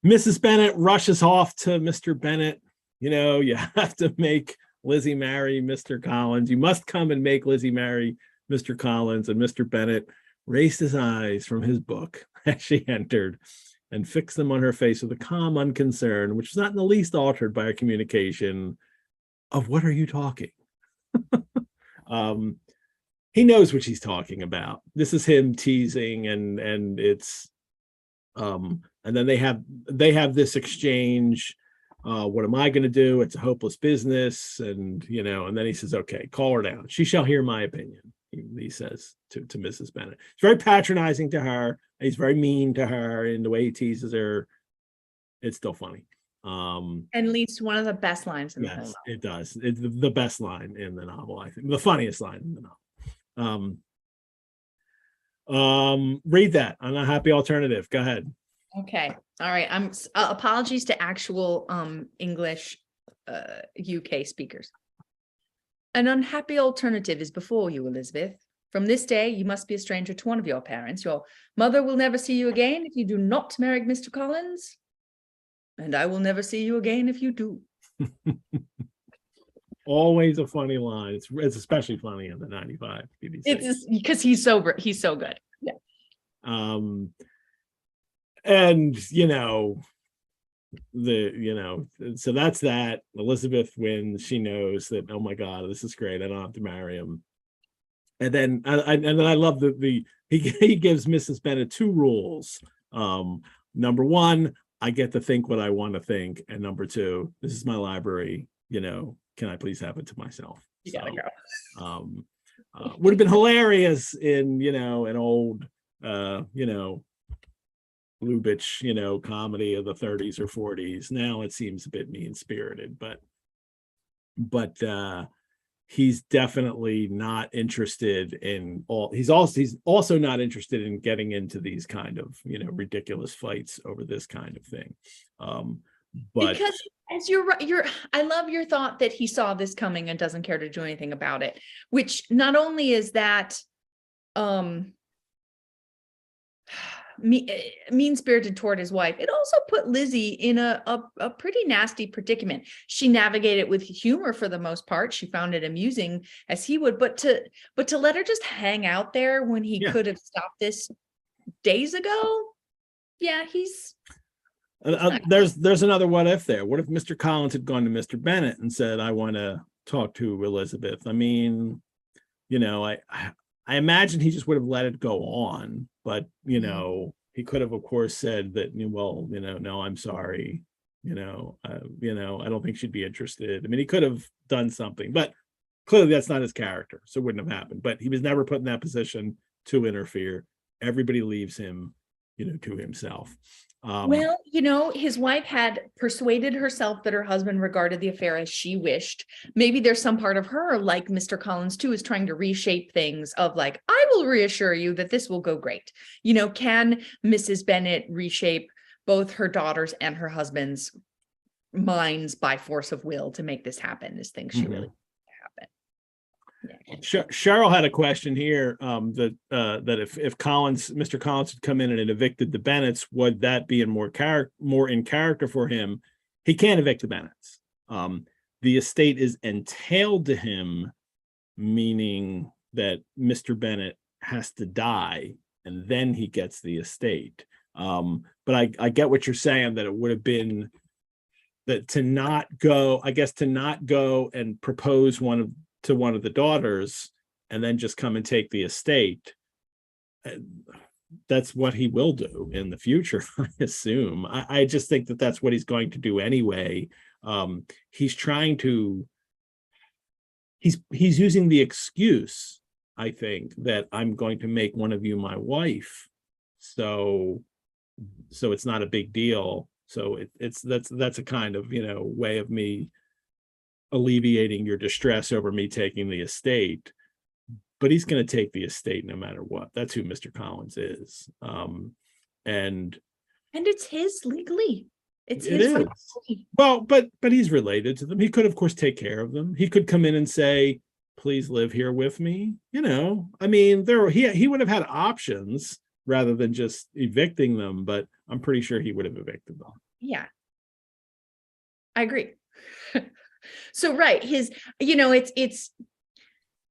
Mrs. Bennet rushes off to Mr. Bennet. You have to make Lizzie marry Mr. Collins. You must come and make Lizzie marry Mr. Collins. And Mr. Bennet raised his eyes from his book as she entered and fixed them on her face with a calm unconcern, which was not in the least altered by her communication of what are you talking? He knows what she's talking about. This is him teasing and it's and then they have this exchange. What am I going to do? It's a hopeless business. And then he says, okay, call her down. She shall hear my opinion. He says to Mrs. Bennet. He's very patronizing to her. He's very mean to her in the way he teases her. It's still funny. And leads to one of the best lines in the novel. It does. It's the best line in the novel, I think. The funniest line in the novel. Read that. Unhappy alternative. Go ahead. Okay. All right. I'm apologies to actual English UK speakers. An unhappy alternative is before you, Elizabeth. From this day, you must be a stranger to one of your parents. Your mother will never see you again if you do not marry Mr. Collins. And I will never see you again if you do. Always a funny line. It's especially funny in the 95 BBC. It's because he's so good. Yeah. And so that's that. Elizabeth wins. She knows that, oh my God, this is great. I don't have to marry him. And then I love he gives Mrs. Bennet two rules. Number one, I get to think what I want to think, and number two, this is my library. Can I please have it to myself? You gotta go. Would have been hilarious in an old Lubitsch comedy of the 30s or 40s. Now it seems a bit mean-spirited, but he's definitely not interested in he's also not interested in getting into these kind of ridiculous fights over this kind of thing. But because as I love your thought that he saw this coming and doesn't care to do anything about it, which not only is that mean-spirited toward his wife, it also put Lizzie in a pretty nasty predicament. She navigated with humor for the most part. She found it amusing as he would, but to let her just hang out there when he could have stopped this days ago. Yeah, he's there's another what if there. What if Mr. Collins had gone to Mr. Bennet and said, I want to talk to Elizabeth? I mean, I imagine he just would have let it go on, but he could have, of course, said that, well, no, I'm sorry, I don't think she'd be interested. I mean, he could have done something, but clearly that's not his character, so it wouldn't have happened. But he was never put in that position to interfere. Everybody leaves him, to himself. Well, his wife had persuaded herself that her husband regarded the affair as she wished. Maybe there's some part of her, like Mr. Collins too, is trying to reshape things of like, I will reassure you that this will go great. Can Mrs. Bennet reshape both her daughter's and her husband's minds by force of will to make this happen? This thing she really happen. Yeah. Cheryl had a question here that if Mr. Collins had come in and had evicted the Bennets, would that be more in character for him? He can't evict the Bennets. The estate is entailed to him, meaning that Mr. Bennet has to die and then he gets the estate. But I get what you're saying, that it would have been that to not go and propose to one of the daughters and then just come and take the estate. That's what he will do in the future, I assume. I just think that that's what he's going to do anyway. He's using the excuse, I think, that I'm going to make one of you my wife, so it's not a big deal. So that's a kind of way of me alleviating your distress over me taking the estate. But he's going to take the estate no matter what. That's who Mr. Collins is. And it's his legally. It is. Well, but he's related to them. He could, of course, take care of them. He could come in and say, please live here with me. I mean, he would have had options rather than just evicting them, but I'm pretty sure he would have evicted them. Yeah. I agree. So, right. It's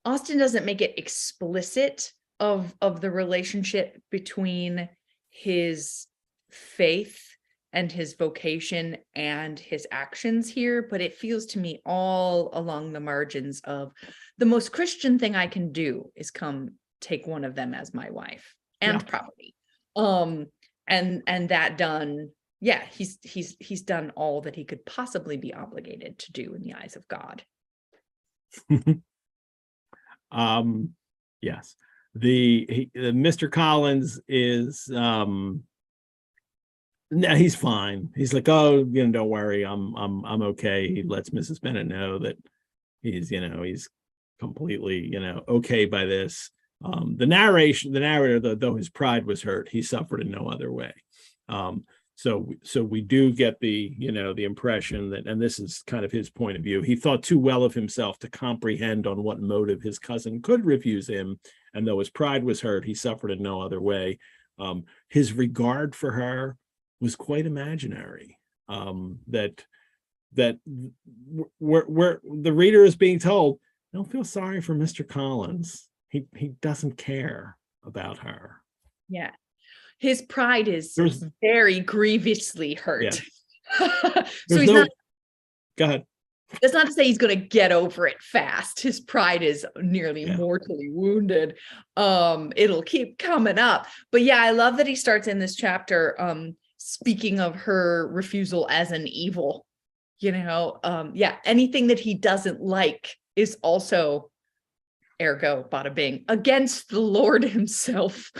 Austen doesn't make it explicit of the relationship between his faith and his vocation and his actions here, but it feels to me all along the margins of the most Christian thing I can do is come take one of them as my wife and property. And that done, he's done all that he could possibly be obligated to do in the eyes of God. Yes. The Mr. Collins is no, he's fine. He's like, oh, don't worry, I'm okay. He lets Mrs. Bennet know that he's completely okay by this. The narrator, though his pride was hurt, he suffered in no other way. So we do get the impression that, and this is kind of his point of view, he thought too well of himself to comprehend on what motive his cousin could refuse him, and though his pride was hurt, he suffered in no other way. His regard for her was quite imaginary. That that we're the reader is being told, don't feel sorry for Mr. Collins. He doesn't care about her. Yeah. His pride is There's very grievously hurt. Yeah. So he's not, go ahead. that's not to say he's going to get over it fast. His pride is nearly mortally wounded. It'll keep coming up. But yeah, I love that he starts in this chapter speaking of her refusal as an evil. Yeah, anything that he doesn't like is also, ergo, bada bing, against the Lord himself.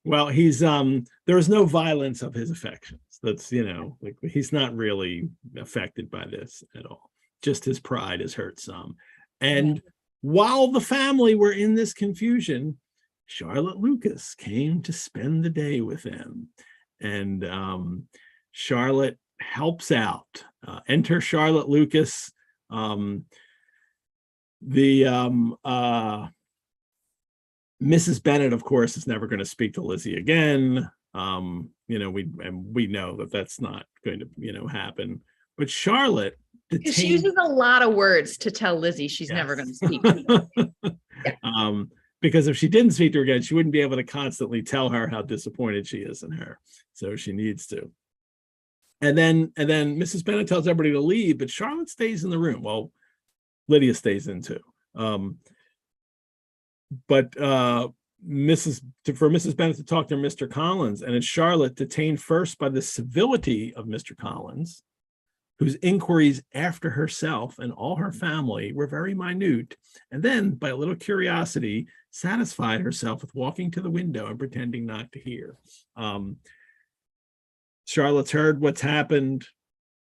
Well, he's there's no violence of his affections. That's, like, he's not really affected by this at all. Just his pride is hurt some. And while the family were in this confusion, Charlotte Lucas came to spend the day with them. And Charlotte helps out. Enter Charlotte Lucas. Mrs. Bennet, of course, is never going to speak to Lizzie again. We know that that's not going to happen. But Charlotte, she uses a lot of words to tell Lizzie she's never going to speak to her. Because if she didn't speak to her again, she wouldn't be able to constantly tell her how disappointed she is in her. So she needs to. And then Mrs. Bennet tells everybody to leave, but Charlotte stays in the room. Well, Lydia stays in too. But for Mrs. Bennet to talk to Mr. Collins, and it's Charlotte, detained first by the civility of Mr. Collins, whose inquiries after herself and all her family were very minute, and then by a little curiosity satisfied herself with walking to the window and pretending not to hear. Charlotte's heard what's happened.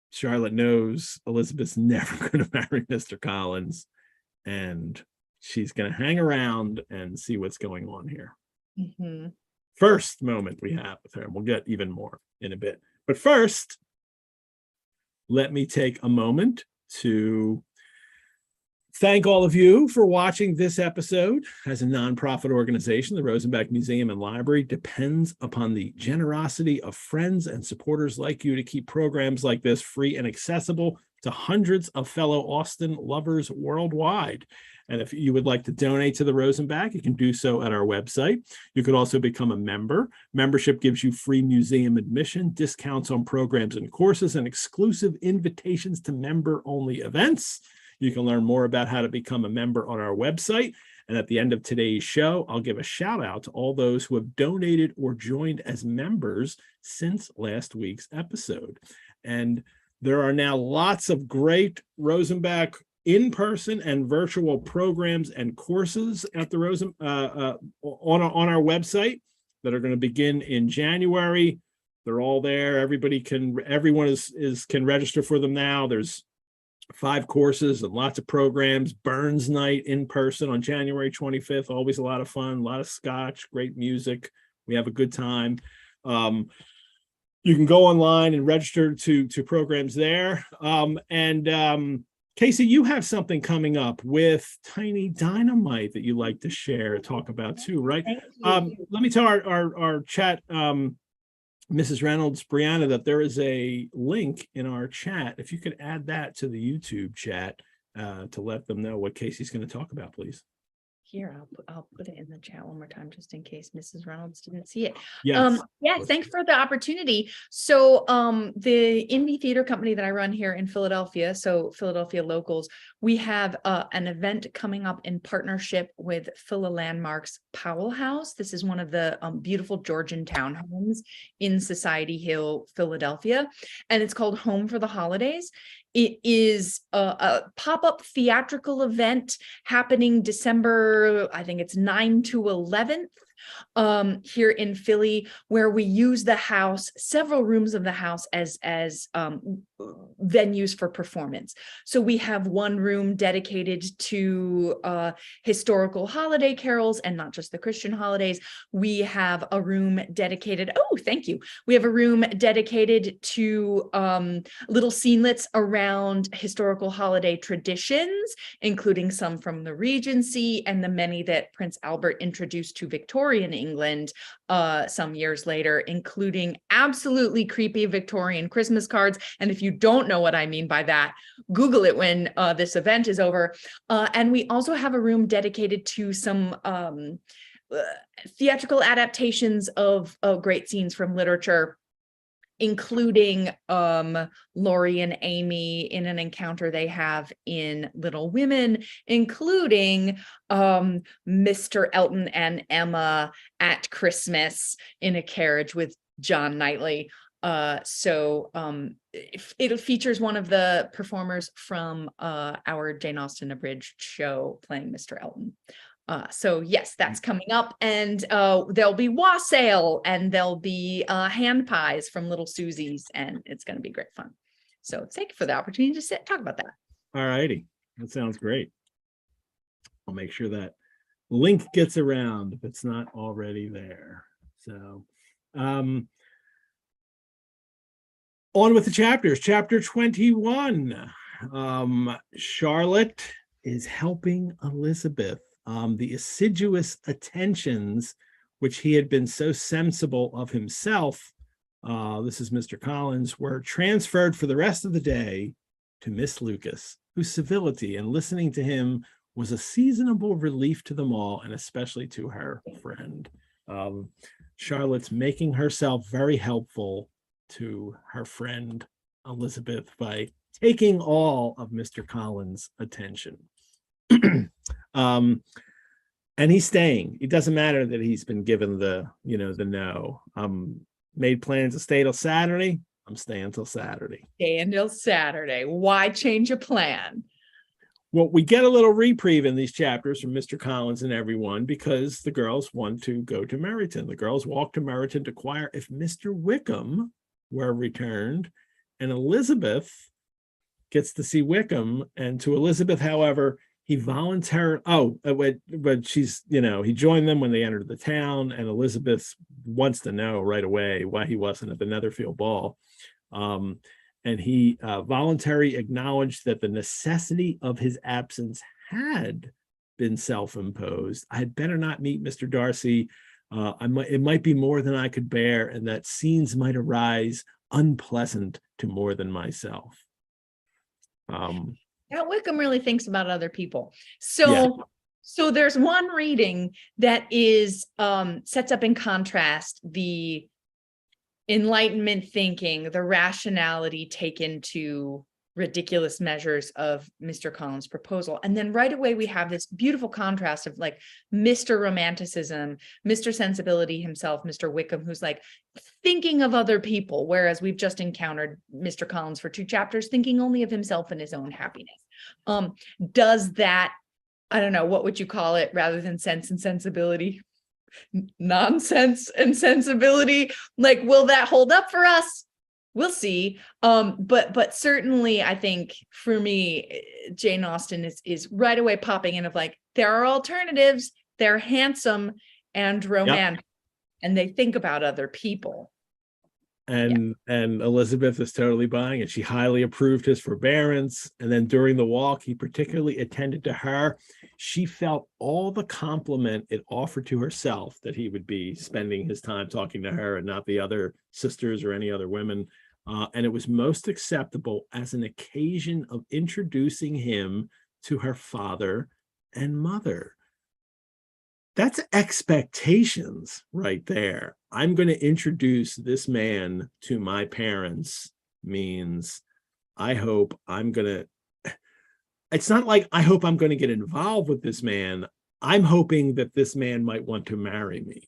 Charlotte knows Elizabeth's never going to marry Mr. Collins, and she's going to hang around and see what's going on here. Mm-hmm. First moment we have with her, and we'll get even more in a bit. But first, let me take a moment to thank all of you for watching this episode. As a nonprofit organization, the Rosenbach Museum and Library depends upon the generosity of friends and supporters like you to keep programs like this free and accessible to hundreds of fellow Austen lovers worldwide. And if you would like to donate to the Rosenbach, you can do so at our website. You could also become a member. Membership gives you free museum admission, discounts on programs and courses, and exclusive invitations to member-only events. You can learn more about how to become a member on our website. And at the end of today's show, I'll give a shout out to all those who have donated or joined as members since last week's episode. And there are now lots of great Rosenbach in-person and virtual programs and courses at the on our website that are going to begin in January. They're all there. Everyone can register for them now. There's 5 courses and lots of programs. Burns Night in person on January 25th. Always a lot of fun, a lot of scotch, great music. We have a good time. You can go online and register to programs there. Casey, you have something coming up with Tiny Dynamite that you like to share, talk about too, right? Let me tell our chat, Mrs. Reynolds, Brianna, that there is a link in our chat. If you could add that to the YouTube chat to let them know what Casey's going to talk about, please. Here, I'll put it in the chat one more time, just in case Mrs. Reynolds didn't see it. Yes. Thanks for the opportunity. So the indie theater company that I run here in Philadelphia, so Philadelphia locals, we have an event coming up in partnership with Philalandmark's Powell House. This is one of the beautiful Georgian townhomes in Society Hill, Philadelphia, and it's called Home for the Holidays. It is a pop-up theatrical event happening December, I think it's 9 to 11th here in Philly, where we use the house, several rooms of the house as venues for performance. So we have one room dedicated to historical holiday carols, and not just the Christian holidays. We have a room dedicated, oh, thank you. We have a room dedicated to little scenelets around historical holiday traditions, including some from the Regency and the many that Prince Albert introduced to Victorian England some years later, including absolutely creepy Victorian Christmas cards. And if you don't know what I mean by that, Google it when this event is over. And we also have a room dedicated to some theatrical adaptations of great scenes from literature, including Laurie and Amy in an encounter they have in Little Women, including Mr. Elton and Emma at Christmas in a carriage with John Knightley. So it features one of the performers from our Jane Austen abridged show playing Mr. Elton. So yes, that's coming up, and there'll be wassail, and there'll be hand pies from Little Susie's, and it's going to be great fun. So thank you for the opportunity to talk about that. All righty, that sounds great. I'll make sure that link gets around if it's not already there. So on with the chapters. Chapter 21. Charlotte is helping Elizabeth. The assiduous attentions which he had been so sensible of himself, this is Mr. Collins, were transferred for the rest of the day to Miss Lucas, whose civility and listening to him was a seasonable relief to them all, and especially to her friend. Charlotte's making herself very helpful to her friend Elizabeth by taking all of Mr. Collins' attention. And he's staying. It doesn't matter that he's been given the no. Made plans to stay till Saturday. I'm staying till Saturday. Stay until Saturday. Why change a plan? Well, we get a little reprieve in these chapters from Mr. Collins and everyone because the girls want to go to Meryton. The girls walk to Meryton to inquire if Mr. Wickham were returned, and Elizabeth gets to see Wickham. And to Elizabeth, however, he voluntarily, but she's, he joined them when they entered the town, and Elizabeth wants to know right away why he wasn't at the Netherfield ball. And he voluntarily acknowledged that the necessity of his absence had been self-imposed. I had better not meet Mr. Darcy. It might be more than I could bear, and that scenes might arise unpleasant to more than myself. That Wickham really thinks about other people. So there's one reading that is sets up in contrast the Enlightenment thinking, the rationality taken to ridiculous measures of Mr. Collins' proposal. And then right away, we have this beautiful contrast of like Mr. Romanticism, Mr. Sensibility himself, Mr. Wickham, who's like thinking of other people, whereas we've just encountered Mr. Collins for 2 chapters, thinking only of himself and his own happiness. Does that, I don't know, what would you call it rather than sense and sensibility? Nonsense and sensibility. Like, will that hold up for us? We'll see. But certainly I think for me, Jane Austen is right away popping in of like, there are alternatives. They're handsome and romantic, and they think about other people. And Elizabeth is totally buying it. She highly approved his forbearance. And then during the walk, he particularly attended to her. She felt all the compliment it offered to herself that he would be spending his time talking to her and not the other sisters or any other women. And it was most acceptable as an occasion of introducing him to her father and mother. That's expectations right there. I'm going to introduce this man to my parents means I hope I'm going to, it's not like I hope I'm going to get involved with this man. I'm hoping that this man might want to marry me.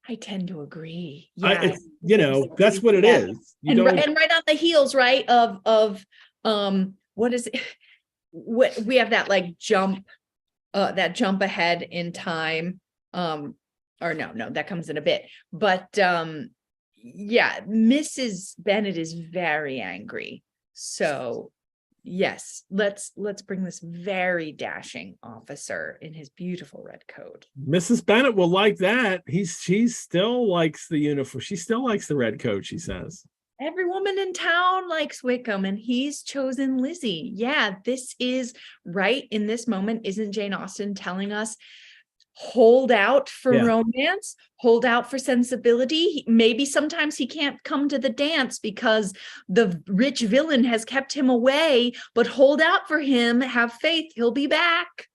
I tend to agree. Yeah, that's what it is. And right on the heels, right, of what is it? What we have that like jump ahead in time. Or no, that comes in a bit. But yeah, Mrs. Bennet is very angry. So yes, let's bring this very dashing officer in his beautiful red coat. Mrs. Bennet will like that. She still likes the uniform. She still likes the red coat, she says. Every woman in town likes Wickham, and he's chosen Lizzie. Yeah, this is right in this moment. Isn't Jane Austen telling us, hold out for romance, hold out for sensibility? Maybe sometimes he can't come to the dance because the rich villain has kept him away, but hold out for him. Have faith, he'll be back.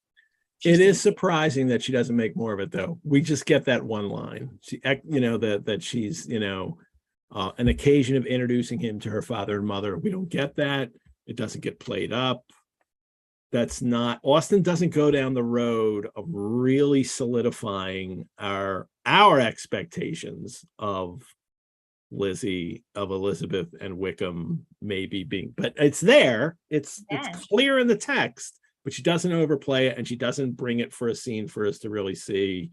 It is surprising that she doesn't make more of it, though. We just get that one line. She, that she's, an occasion of introducing him to her father and mother. We don't get that. It doesn't get played up. That's not, Austen doesn't go down the road of really solidifying our expectations of Lizzie, of Elizabeth and Wickham maybe being, but it's there. It's clear in the text, but she doesn't overplay it, and she doesn't bring it for a scene for us to really see.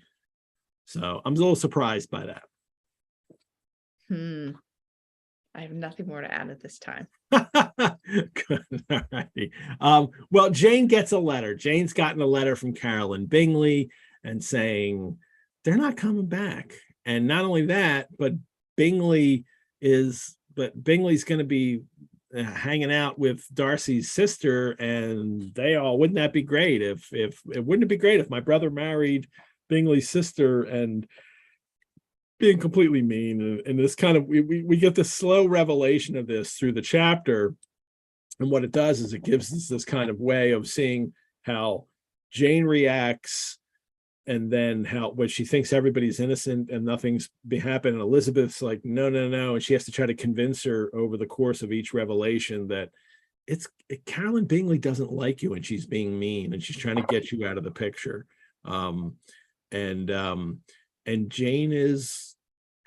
So I'm a little surprised by that. I have nothing more to add at this time. Good. All righty. Well, Jane gets a letter. Jane's gotten a letter from Caroline Bingley and saying they're not coming back. And not only that, but Bingley's going to be hanging out with Darcy's sister, and wouldn't that be great if wouldn't it be great if my brother married Bingley's sister? And being completely mean, and this kind of we get this slow revelation of this through the chapter, and what it does is it gives us this kind of way of seeing how Jane reacts, and then how when she thinks everybody's innocent and nothing's happened, and Elizabeth's like no, and she has to try to convince her over the course of each revelation that Caroline Bingley doesn't like you and she's being mean and she's trying to get you out of the picture. And Jane is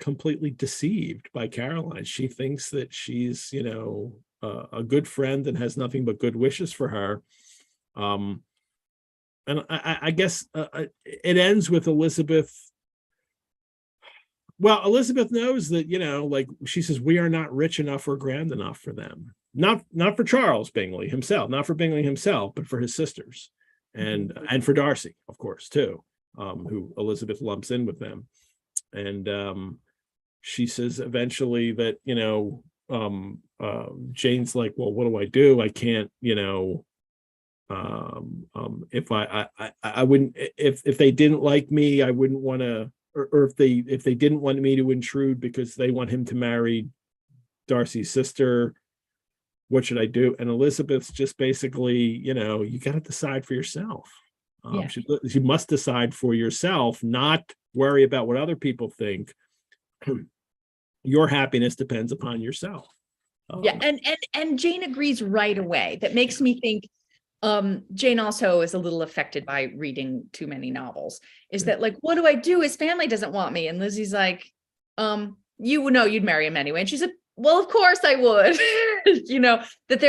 completely deceived by Caroline. She thinks that she's, a good friend and has nothing but good wishes for her. And I guess it ends with Elizabeth. Well, Elizabeth knows that, like she says, we are not rich enough or grand enough for them. Not for Charles Bingley himself, not for Bingley himself, but for his sisters, and for Darcy, of course, too. Who Elizabeth lumps in with them. And she says eventually that, Jane's like, well, what do I do? I can't, if I wouldn't, if they didn't like me, I wouldn't want to, or if they didn't want me to intrude because they want him to marry Darcy's sister, what should I do? And Elizabeth's just basically, you got to decide for yourself. You must decide for yourself, not worry about what other people think. Your happiness depends upon yourself. And Jane agrees right away. That makes me think Jane also is a little affected by reading too many novels. Is that like, what do I do? His family doesn't want me. And Lizzie's like, you know, you'd marry him anyway. And she said, well, of course I would. That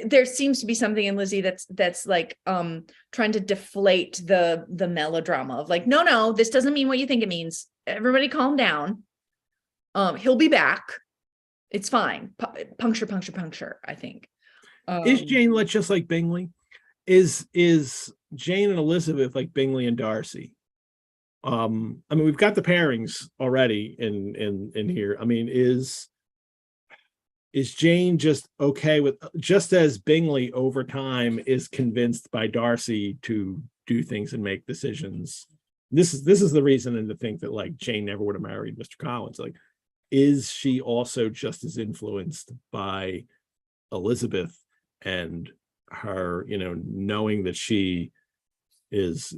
there seems to be something in Lizzie that's like trying to deflate the melodrama of like, no, this doesn't mean what you think it means. Everybody calm down. He'll be back. It's fine. Puncture, I think. Is Jane just like Bingley? Is Jane and Elizabeth like Bingley and Darcy? I mean, we've got the pairings already in here. I mean, is Jane just okay with, just as Bingley over time is convinced by Darcy to do things and make decisions? This is the reason, and to think that like Jane never would have married Mr. Collins. Like, is she also just as influenced by Elizabeth and her, knowing that she is,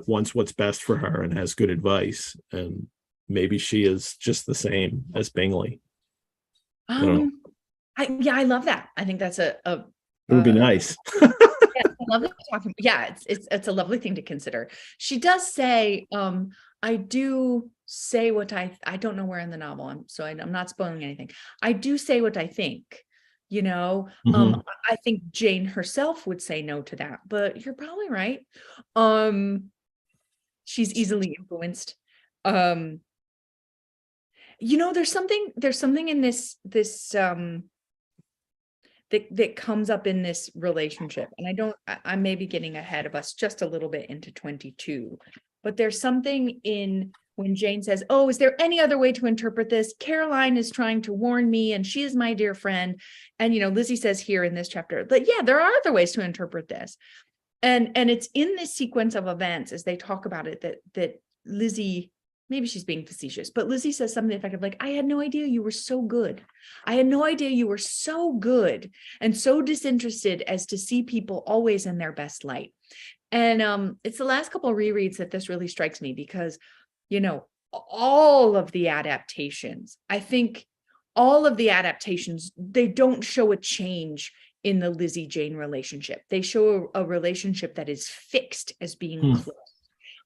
wants what's best for her and has good advice, and maybe she is just the same as Bingley? I love that. I think that's it would be nice. It's a lovely thing to consider. She does say, I do say what I don't know where in the novel, I'm not spoiling anything. I do say what I think, I think Jane herself would say no to that, but you're probably right. She's easily influenced. there's something in this that comes up in this relationship. And I may be getting ahead of us just a little bit into 22, but there's something in when Jane says, "Oh, is there any other way to interpret this? Caroline is trying to warn me and she is my dear friend." And, Lizzie says here in this chapter, but yeah, there are other ways to interpret this. And it's in this sequence of events as they talk about it that Lizzie, maybe she's being facetious, but Lizzie says something effective like, "I had no idea you were so good. I had no idea you were so good and so disinterested as to see people always in their best light." And it's the last couple of rereads that this really strikes me because, all of the adaptations, I think all of the adaptations, they don't show a change in the Lizzie Jane relationship. They show a relationship that is fixed as being close.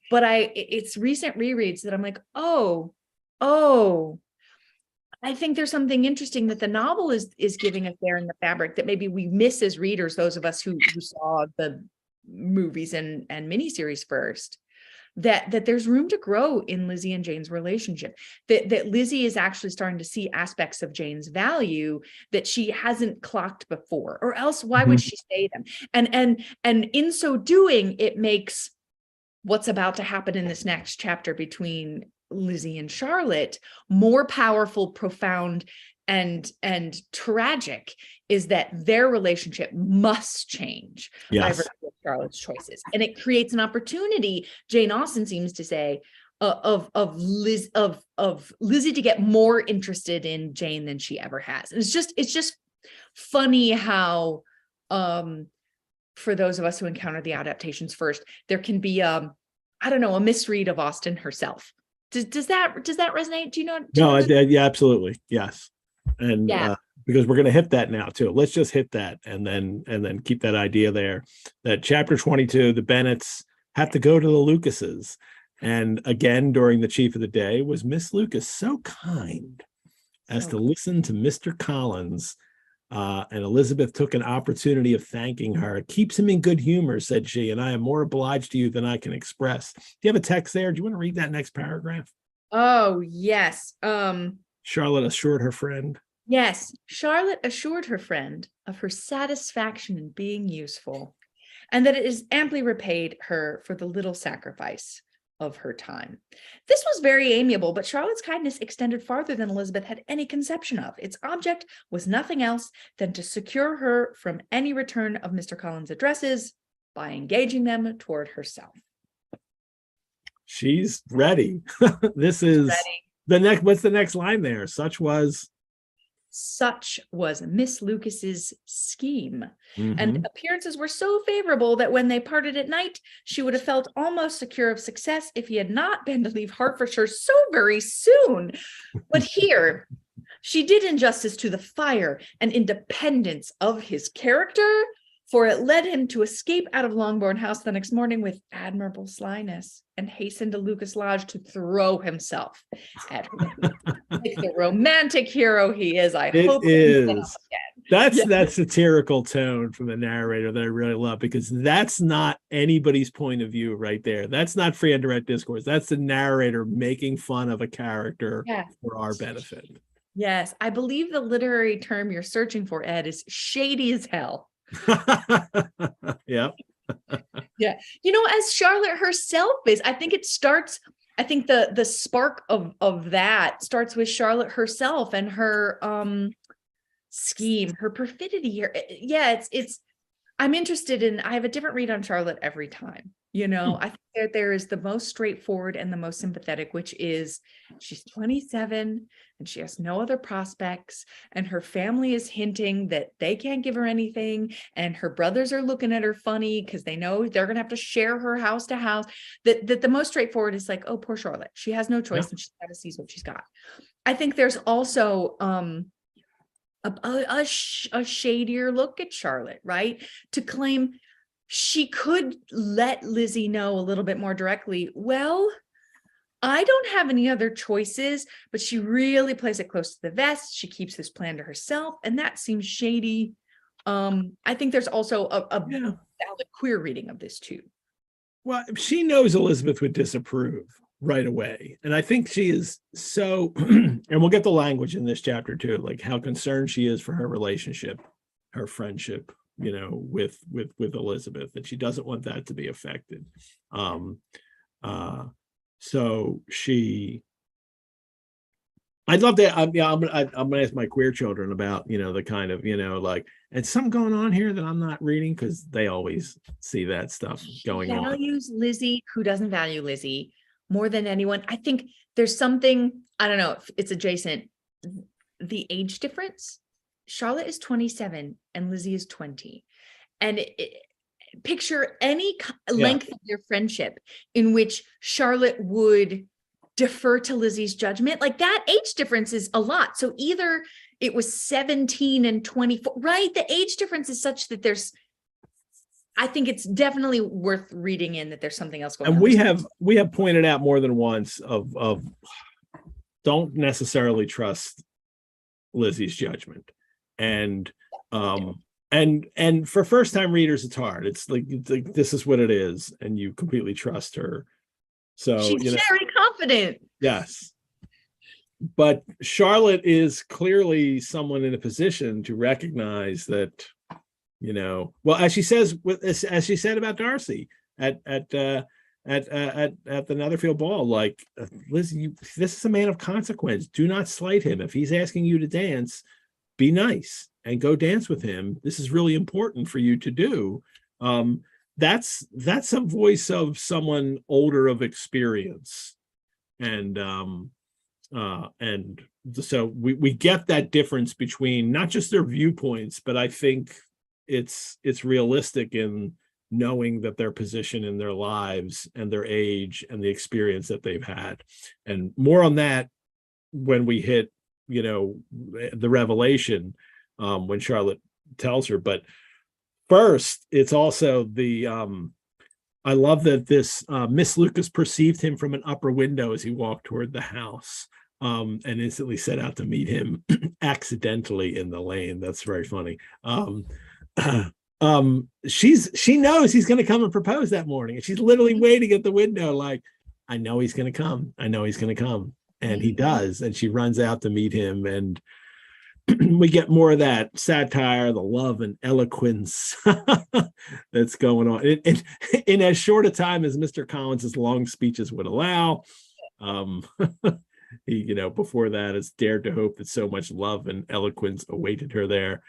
But it's recent rereads that I'm like, oh, I think there's something interesting that the novel is giving us there in the fabric that maybe we miss as readers, those of us who saw the movies and miniseries first, that there's room to grow in Lizzie and Jane's relationship, that Lizzie is actually starting to see aspects of Jane's value that she hasn't clocked before, or else why would she say them? And in so doing, it makes what's about to happen in this next chapter between Lizzie and Charlotte more powerful, profound, and tragic, is that their relationship must change by virtue of Charlotte's choices. And it creates an opportunity, Jane Austen seems to say, of Lizzie to get more interested in Jane than she ever has. And it's just funny how for those of us who encounter the adaptations first, there can be a misread of Austen herself. Does that resonate? Do you know? No, yeah, absolutely. Yes. And because we're going to hit that now too. Let's just hit that and then keep that idea there. That chapter 22, the Bennets have to go to the Lucases. And again, during the chief of the day, was Miss Lucas so kind as to listen to Mr. Collins. And Elizabeth took an opportunity of thanking her. "It keeps him in good humor," said she, "and I am more obliged to you than I can express." Do you have a text there? Do you want to read that next paragraph? Oh, yes. Charlotte assured her friend. Yes, Charlotte assured her friend of her satisfaction in being useful, and that it is amply repaid her for the little sacrifice of her time. This was very amiable, but Charlotte's kindness extended farther than Elizabeth had any conception of. Its object was nothing else than to secure her from any return of Mr. Collins' addresses by engaging them toward herself. She's ready. This is ready. The next. What's the next line there? Such was Miss Lucas's scheme. And appearances were so favorable that when they parted at night, she would have felt almost secure of success if he had not been to leave Hertfordshire so very soon. But here, she did injustice to the fire and independence of his character, for it led him to escape out of Longbourn House the next morning with admirable slyness and hasten to Lucas Lodge to throw himself at her. Like the romantic hero he is, I hope it is. That's that satirical tone from the narrator that I really love, because that's not anybody's point of view right there. That's not free and direct discourse. That's the narrator making fun of a character for our benefit. Yes, I believe the literary term you're searching for, Ed, is shady as hell. Yeah. Yeah. As Charlotte herself is, I think it starts, I think the spark of that starts with Charlotte herself and her scheme, her perfidy here. Yeah, it's I'm interested in, I have a different read on Charlotte every time. I think that there is the most straightforward and the most sympathetic, which is she's 27 and she has no other prospects, and her family is hinting that they can't give her anything, and her brothers are looking at her funny because they know they're going to have to share her house to house. That the most straightforward is like, oh, poor Charlotte. She has no choice and she's got to seize what she's got. I think there's also a shadier look at Charlotte, right? To claim she could let Lizzie know a little bit more directly, well, I don't have any other choices, but she really plays it close to the vest. She keeps this plan to herself, and that seems shady. I think there's also a queer reading of this too. Well, she knows Elizabeth would disapprove. right away. And I think she is so, and we'll get the language in this chapter too, like how concerned she is for her relationship, her friendship, with Elizabeth, and she doesn't want that to be affected. So I'd love to. I'm gonna ask my queer children about the kind of like, and something going on here that I'm not reading, because they always see that stuff going on. Values Lizzie. Who doesn't value Lizzie more than anyone? I think there's something, I don't know if it's adjacent. The age difference. Charlotte is 27 and Lizzie is 20, and picture any length of their friendship in which Charlotte would defer to Lizzie's judgment. Like, that age difference is a lot. So either it was 17 and 24, right? The age difference is such that I think it's definitely worth reading in that there's something else going on. And we have pointed out more than once of don't necessarily trust Lizzie's judgment. And for first time readers, it's hard. It's like this is what it is, and you completely trust her. So she's very confident. Yes. But Charlotte is clearly someone in a position to recognize that, well, as she said about Darcy at the Netherfield ball, like, Lizzie, this is a man of consequence. Do not slight him. If he's asking you to dance, be nice and go dance with him. This is really important for you to do. That's a voice of someone older of experience. And so we get that difference between not just their viewpoints, but I think it's realistic in knowing that their position in their lives and their age and the experience that they've had. And more on that when we hit the revelation, when Charlotte tells her. But first, it's also I love that this Miss Lucas perceived him from an upper window as he walked toward the house, and instantly set out to meet him accidentally in the lane. That's very funny. She knows he's going to come and propose that morning, and she's literally waiting at the window like, I know he's going to come. I know he's going to come. And he does. And she runs out to meet him. And we get more of that satire, the love and eloquence that's going on in as short a time as Mr. Collins's long speeches would allow. He, before that, has dared to hope that so much love and eloquence awaited her there.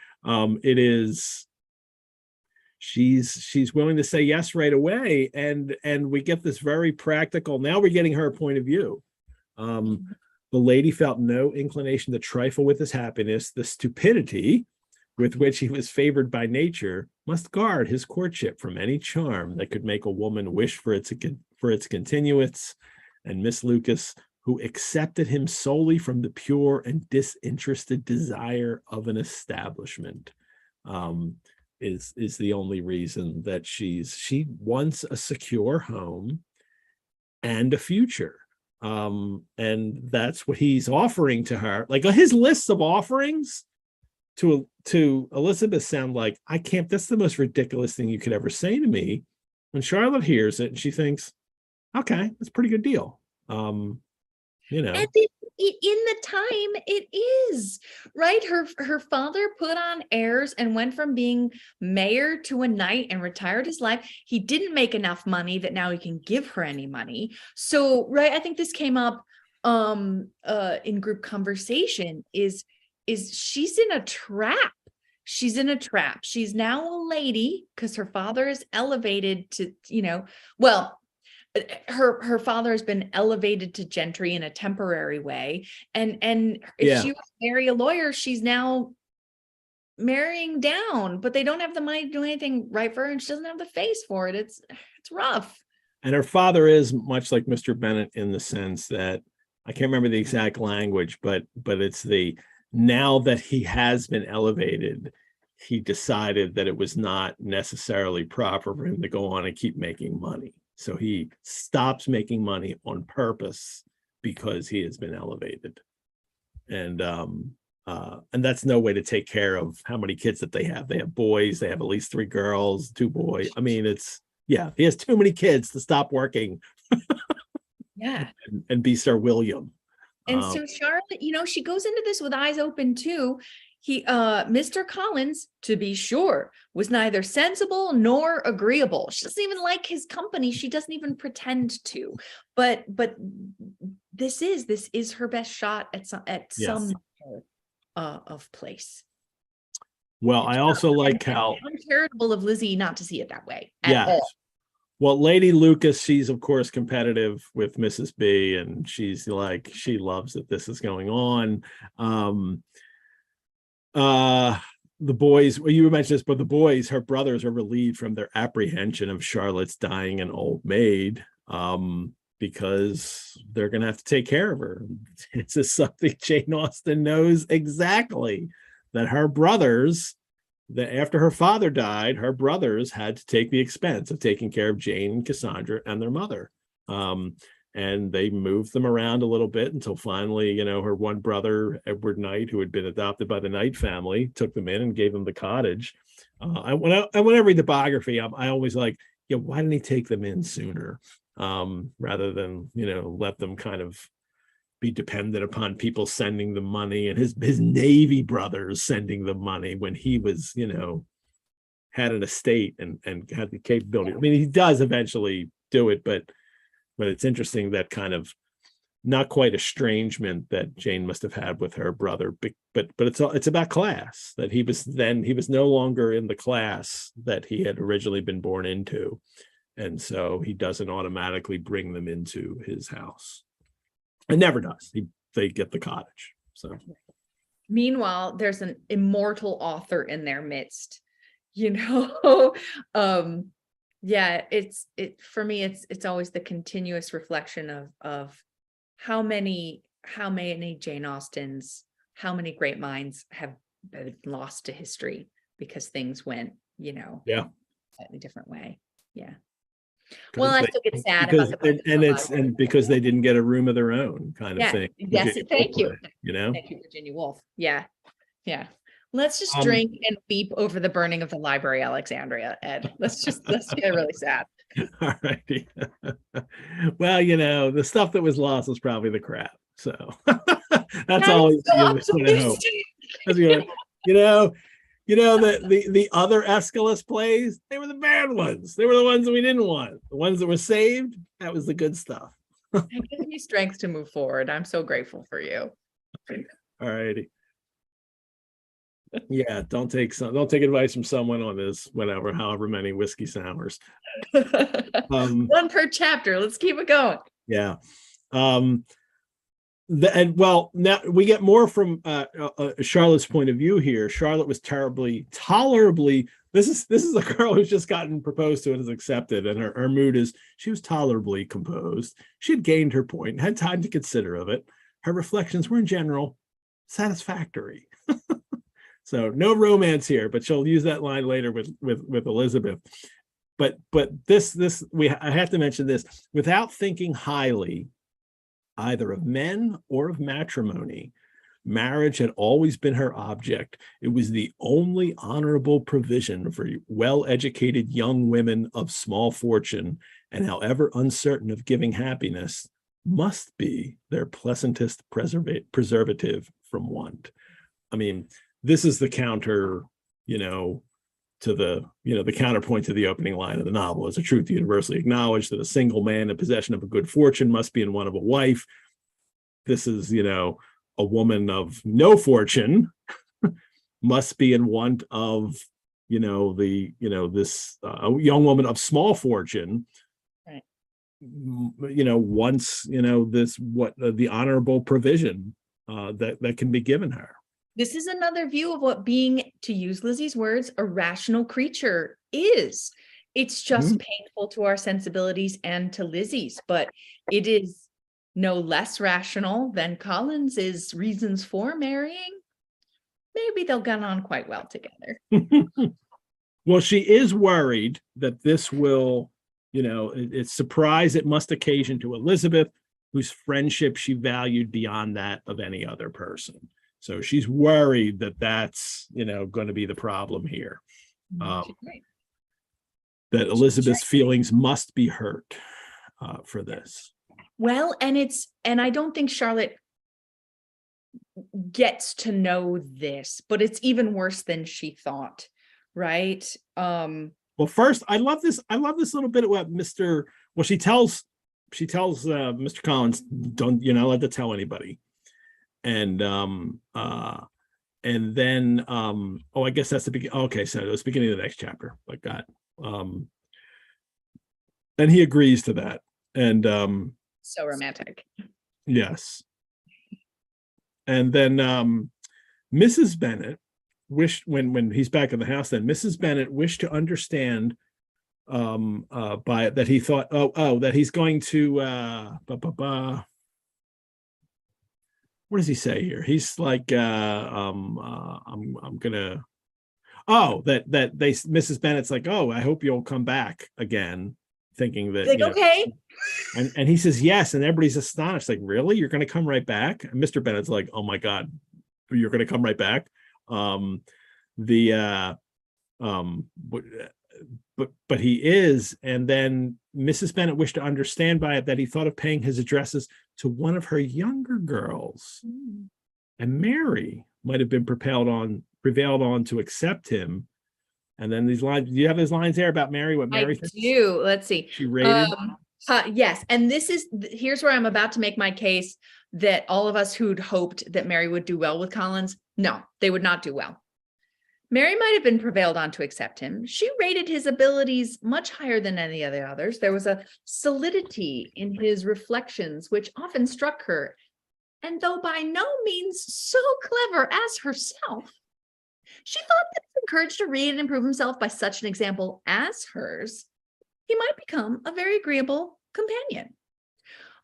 She's willing to say yes right away. And we get this very practical, now we're getting her point of view. The lady felt no inclination to trifle with his happiness. The stupidity with which he was favored by nature must guard his courtship from any charm that could make a woman wish for its continuance. And Miss Lucas, who accepted him solely from the pure and disinterested desire of an establishment, is the only reason that she wants a secure home and a future. And that's what he's offering to her. Like, his lists of offerings to Elizabeth sound like, that's the most ridiculous thing you could ever say to me. When Charlotte hears it, and she thinks, okay, that's a pretty good deal. And in the time it is, right? Her father put on airs and went from being mayor to a knight and retired his life. He didn't make enough money that now he can give her any money. So, right, I think this came up in group conversation is she's in a trap. She's in a trap. She's now a lady because her father is elevated to, her father has been elevated to gentry in a temporary way. And if she was to marry a lawyer, she's now marrying down, but they don't have the money to do anything right for her, and she doesn't have the face for it. It's rough. And her father is much like Mr. Bennet in the sense that, I can't remember the exact language, but it's now that he has been elevated, he decided that it was not necessarily proper for him to go on and keep making money. So he stops making money on purpose because he has been elevated. And that's no way to take care of how many kids that they have. They have boys, they have at least 3 girls, 2 boys. I mean, he has too many kids to stop working. Yeah. and be Sir William. And so Charlotte, she goes into this with eyes open too. Mr. Collins, to be sure, was neither sensible nor agreeable. She doesn't even like his company. She doesn't even pretend to. But this is her best shot at some of place. Well, I also like how uncharitable of Lizzie not to see it that way at yes. all. Well, Lady Lucas, she's of course competitive with Mrs. B, and she's like, she loves that this is going on. The boys, well, you mentioned this, but the boys, her brothers, are relieved from their apprehension of Charlotte's dying an old maid, because they're going to have to take care of her. It's just something Jane Austen knows exactly, that her brothers, that after her father died, her brothers had to take the expense of taking care of Jane and Cassandra and their mother. And they moved them around a little bit until finally, her one brother, Edward Knight, who had been adopted by the Knight family, took them in and gave them the cottage. When I read the biography, I always like, why didn't he take them in sooner, rather than, let them kind of be dependent upon people sending them money, and his Navy brothers sending them money when he was, had an estate and had the capability. I mean, he does eventually do it, but it's interesting that kind of not quite estrangement that Jane must have had with her brother, but it's about class, that he was no longer in the class that he had originally been born into, and so he doesn't automatically bring them into his house. It never does. They get the cottage. So, meanwhile, there's an immortal author in their midst. Yeah, for me, it's always the continuous reflection of how many Jane Austens, how many great minds have been lost to history because things went, slightly different way. Yeah. Well, I still get sad about the because they didn't get a room of their own, kind of thing. Yes, thank you. Thank you, Virginia Woolf. Yeah. Let's just drink and weep over the burning of the library, Alexandria, Ed. Let's get really sad. All righty. Well, the stuff that was lost was probably the crap. So that's all. The other Aeschylus plays, they were the bad ones. They were the ones that we didn't want. The ones that were saved, that was the good stuff. It gives me strength to move forward. I'm so grateful for you. All righty. Yeah, don't take advice from someone on this, however many whiskey sours. One per chapter. Let's keep it going. Yeah. Now we get more from Charlotte's point of view here. Charlotte was tolerably. This is a girl who's just gotten proposed to and is accepted, and her mood is she was tolerably composed. She had gained her point, had time to consider of it. Her reflections were in general satisfactory. So no romance here, but she'll use that line later with Elizabeth. But I have to mention this, without thinking highly either of men or of matrimony, marriage had always been her object. It was the only honorable provision for well-educated young women of small fortune, and however uncertain of giving happiness, must be their pleasantest preservative from want. I mean, this is the counter, to the counterpoint to the opening line of the novel. It's a truth universally acknowledged that a single man in possession of a good fortune must be in want of a wife. This is, a woman of no fortune must be in want of, this a young woman of small fortune. Right. Wants, the honorable provision that can be given her. This is another view of what being, to use Lizzie's words, a rational creature is. It's just painful to our sensibilities and to Lizzie's, but it is no less rational than Collins's reasons for marrying. Maybe they'll get on quite well together. Well, she is worried that this will, it's surprise it must occasion to Elizabeth, whose friendship she valued beyond that of any other person. So she's worried that that's, going to be the problem here. That Elizabeth's feelings must be hurt for this. Well, and I don't think Charlotte gets to know this, but it's even worse than she thought, right? Well, first, I love this little bit about Mr. Well, she tells Mr. Collins, don't, you're not allowed to tell anybody. And then oh, I guess that's the beginning. Okay, so it was the beginning of the next chapter, like that. And he agrees to that. And So romantic. yes. And then Mrs. Bennet wished, when he's back in the house, then Mrs. Bennet wished to understand by it that he thought, that he's going to what does he say here? He's like I'm gonna Mrs. Bennet's like, oh, I hope you'll come back again, thinking that, Like, okay. And he says yes, and everybody's astonished, like, really, you're going to come right back? And Mr. Bennet's like, oh my god, you're going to come right back. But he is. And then Mrs. Bennet wished to understand by it that he thought of paying his addresses to one of her younger girls, and Mary might have been prevailed on to accept him. And then these lines, do you have those lines there about Mary? What Mary I do. Let's see. She rated. Yes, and here's where I'm about to make my case that all of us who'd hoped that Mary would do well with Collins, no, they would not do well. Mary might have been prevailed on to accept him. She rated his abilities much higher than any of the others. There was a solidity in his reflections which often struck her, and though by no means so clever as herself, she thought that if encouraged to read and improve himself by such an example as hers, he might become a very agreeable companion.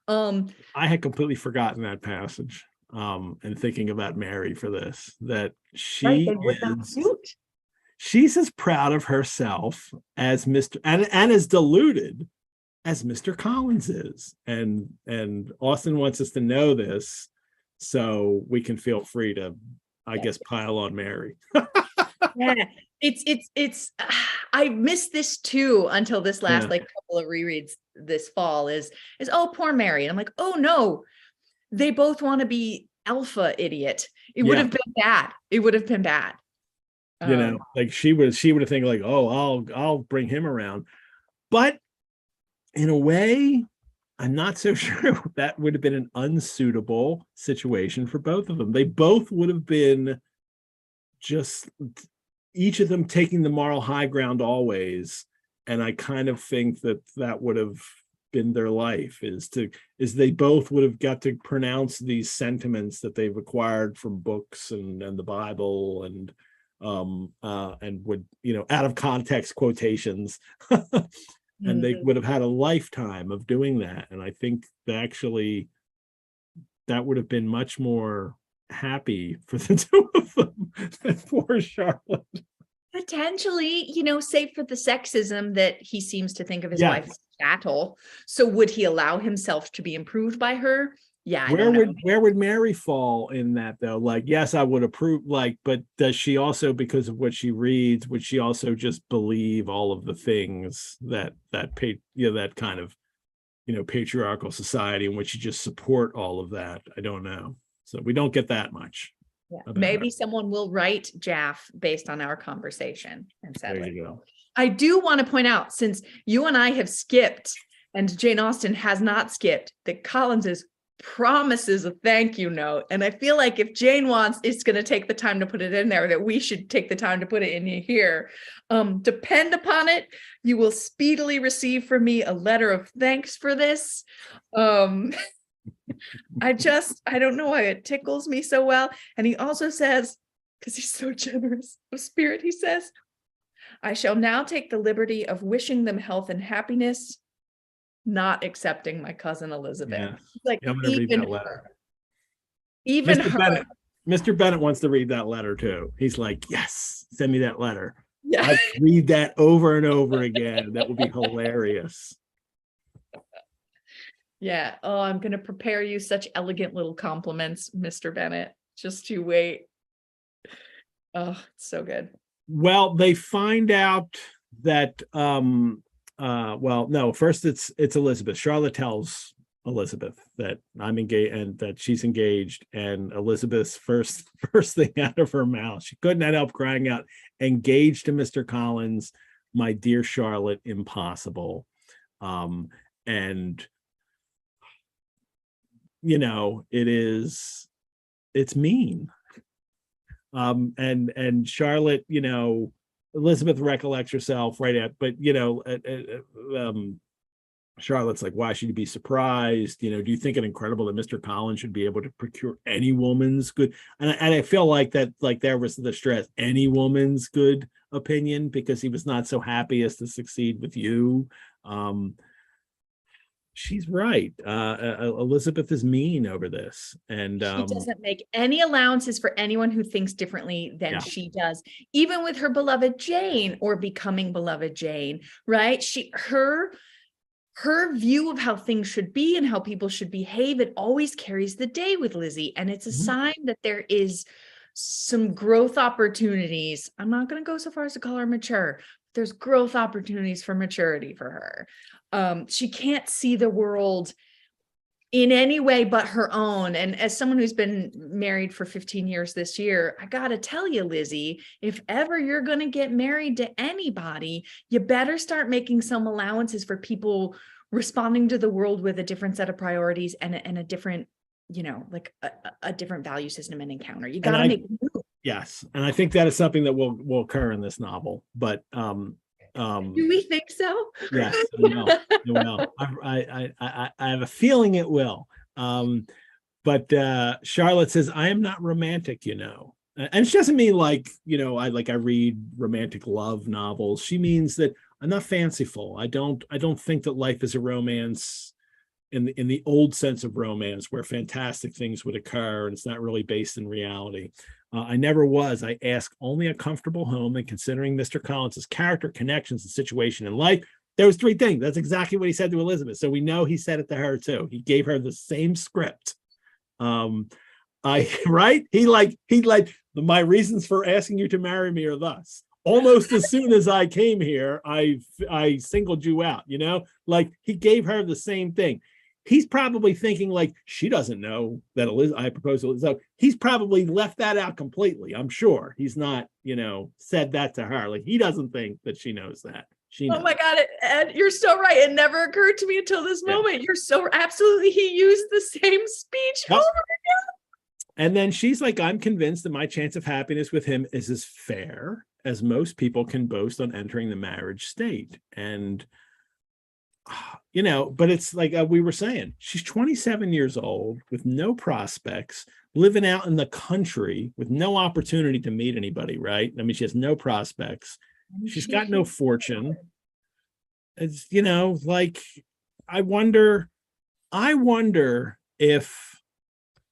I had completely forgotten that passage, and thinking about Mary for this, that she's as proud of herself as Mr. and as deluded as Mr. Collins is. And Austen wants us to know this so we can feel free to, I guess, pile on Mary. Yeah, it's I missed this too until this last couple of rereads this fall is oh, poor Mary. And I'm like, oh no, they both want to be alpha idiot. It would have been bad. It would have been bad. Like she would have think like, oh, I'll bring him around. But in a way, I'm not so sure that would have been an unsuitable situation for both of them. They both would have been just each of them taking the moral high ground always. And I kind of think that would have been their life, is they both would have got to pronounce these sentiments that they've acquired from books and the Bible and would, out of context quotations. And they would have had a lifetime of doing that. And I think that would have been much more happy for the two of them than poor Charlotte. Potentially, save for the sexism that he seems to think of his wife as a chattel. So would he allow himself to be improved by her? Yeah. Where would Mary fall in that though? Like, yes, I would approve, but does she also, because of what she reads, would she also just believe all of the things that kind of, patriarchal society in which you just support all of that? I don't know. So we don't get that much. Yeah. Maybe someone will write Jaff based on our conversation. And sadly, there you go. I do want to point out, since you and I have skipped and Jane Austen has not skipped, that Collins's promises a thank you note. And I feel like if Jane wants, it's going to take the time to put it in there, that we should take the time to put it in here. Depend upon it, you will speedily receive from me a letter of thanks for this. I don't know why it tickles me so well. And he also says, because he's so generous of spirit, he says, I shall now take the liberty of wishing them health and happiness, not accepting my cousin Elizabeth. Yeah. Like, I'm gonna read that letter. Even Mr. Bennet wants to read that letter too. He's like, yes, send me that letter. Yeah. I'd read that over and over again. That would be hilarious. Yeah. Oh, I'm going to prepare you such elegant little compliments, Mr. Bennet. Just you wait. Oh, it's so good. Well, they find out that, no, first it's Elizabeth. Charlotte tells Elizabeth that I'm engaged and that she's engaged, and Elizabeth's first thing out of her mouth, she couldn't help crying out, "Engaged to Mr. Collins, my dear Charlotte, impossible." And it's mean. And Charlotte, Elizabeth recollects herself right at, but Charlotte's like, why should you be surprised? Do you think it incredible that Mr. Collins should be able to procure any woman's good? And I feel like that, like there was the stress, any woman's good opinion, because he was not so happy as to succeed with you. She's right. Elizabeth is mean over this. And she doesn't make any allowances for anyone who thinks differently than she does, even with her beloved Jane, or becoming beloved Jane, right? Her view of how things should be and how people should behave, it always carries the day with Lizzie. And it's a sign that there is some growth opportunities. I'm not going to go so far as to call her mature. There's growth opportunities for maturity for her. She can't see the world in any way but her own. And as someone who's been married for 15 years this year, I got to tell you, Lizzie, if ever you're going to get married to anybody, you better start making some allowances for people responding to the world with a different set of priorities and a different, like a different value system and encounter. You got to make a move. Yes. And I think that is something that will occur in this novel, but, do we think so? Yes, it will. I have a feeling it will. But Charlotte says, I am not romantic, and she doesn't mean like, I read romantic love novels. She means that I'm not fanciful. I don't think that life is a romance in the old sense of romance, where fantastic things would occur and it's not really based in reality. I never was. I ask only a comfortable home, and considering Mr. Collins's character, connections, and situation in life, there was three things. That's exactly what he said to Elizabeth. So we know he said it to her too. He gave her the same script. Right? He like my reasons for asking you to marry me are thus. Almost as soon as I came here, I singled you out. Like he gave her the same thing. He's probably thinking like, she doesn't know that I proposed to Elizabeth. So he's probably left that out completely. I'm sure he's not, said that to her. Like he doesn't think that she knows that. She knows. Oh my God, Ed, you're so right. It never occurred to me until this moment. You're so absolutely, he used the same speech over again. And then she's like, I'm convinced that my chance of happiness with him is as fair as most people can boast on entering the marriage state. And but it's like we were saying, she's 27 years old with no prospects, living out in the country with no opportunity to meet anybody, right? I mean, she has no prospects. She's got no fortune. It's, like, I wonder if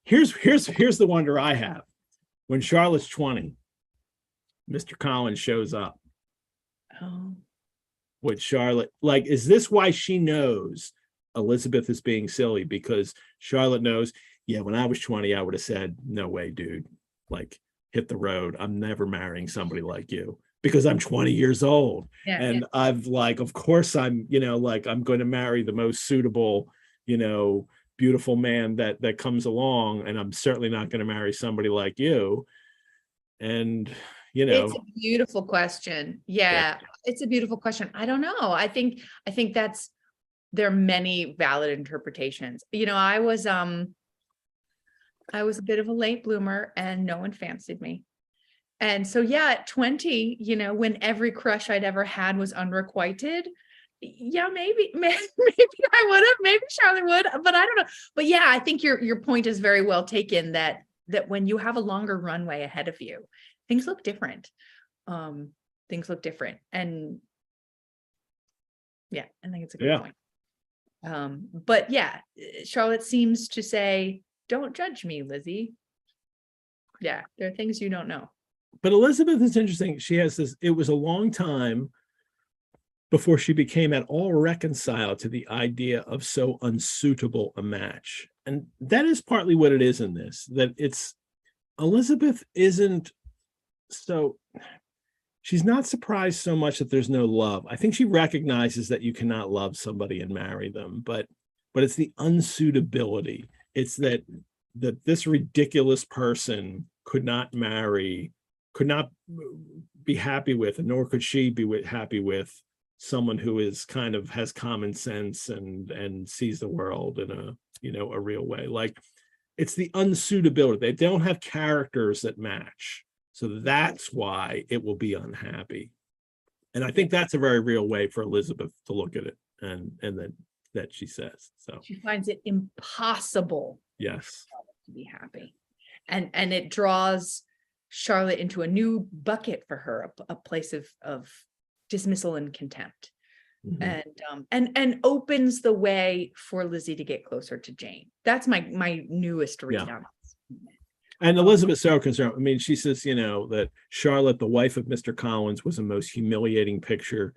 here's the wonder I have. When Charlotte's 20, Mr. Collins shows up. Oh. With Charlotte, like, is this why she knows Elizabeth is being silly? Because Charlotte knows, when I was 20, I would have said, no way, dude, like, hit the road. I'm never marrying somebody like you because I'm 20 years old. And I've like, of course I'm, I'm going to marry the most suitable, beautiful man that comes along. And I'm certainly not going to marry somebody like you. And it's a beautiful question. Yeah, it's a beautiful question. I don't know. I think there are many valid interpretations. I was a bit of a late bloomer and no one fancied me. And so, at 20, when every crush I'd ever had was unrequited, maybe I would have, maybe Charlotte would, but I don't know. But I think your point is very well taken, that when you have a longer runway ahead of you, things look different. And I think it's a good point. But Charlotte seems to say, don't judge me, Lizzie. There are things you don't know. But Elizabeth is interesting. She has this, it was a long time before she became at all reconciled to the idea of so unsuitable a match. And that is partly what it is in this, that it's Elizabeth isn't so, she's not surprised so much that there's no love. I think she recognizes that you cannot love somebody and marry them, but but it's the unsuitability. It's that this ridiculous person could not be happy with, and nor could she be happy with someone who is kind of has common sense and sees the world in a real way. Like, it's the unsuitability. They don't have characters that match. So that's why it will be unhappy. And I think that's a very real way for Elizabeth to look at it. And that she says. So she finds it impossible, yes, to be happy. And it draws Charlotte into a new bucket for her, a place of dismissal and contempt. And opens the way for Lizzie to get closer to Jane. That's my newest read on this. And Elizabeth's so concerned. I mean, she says, that Charlotte, the wife of Mr. Collins, was a most humiliating picture,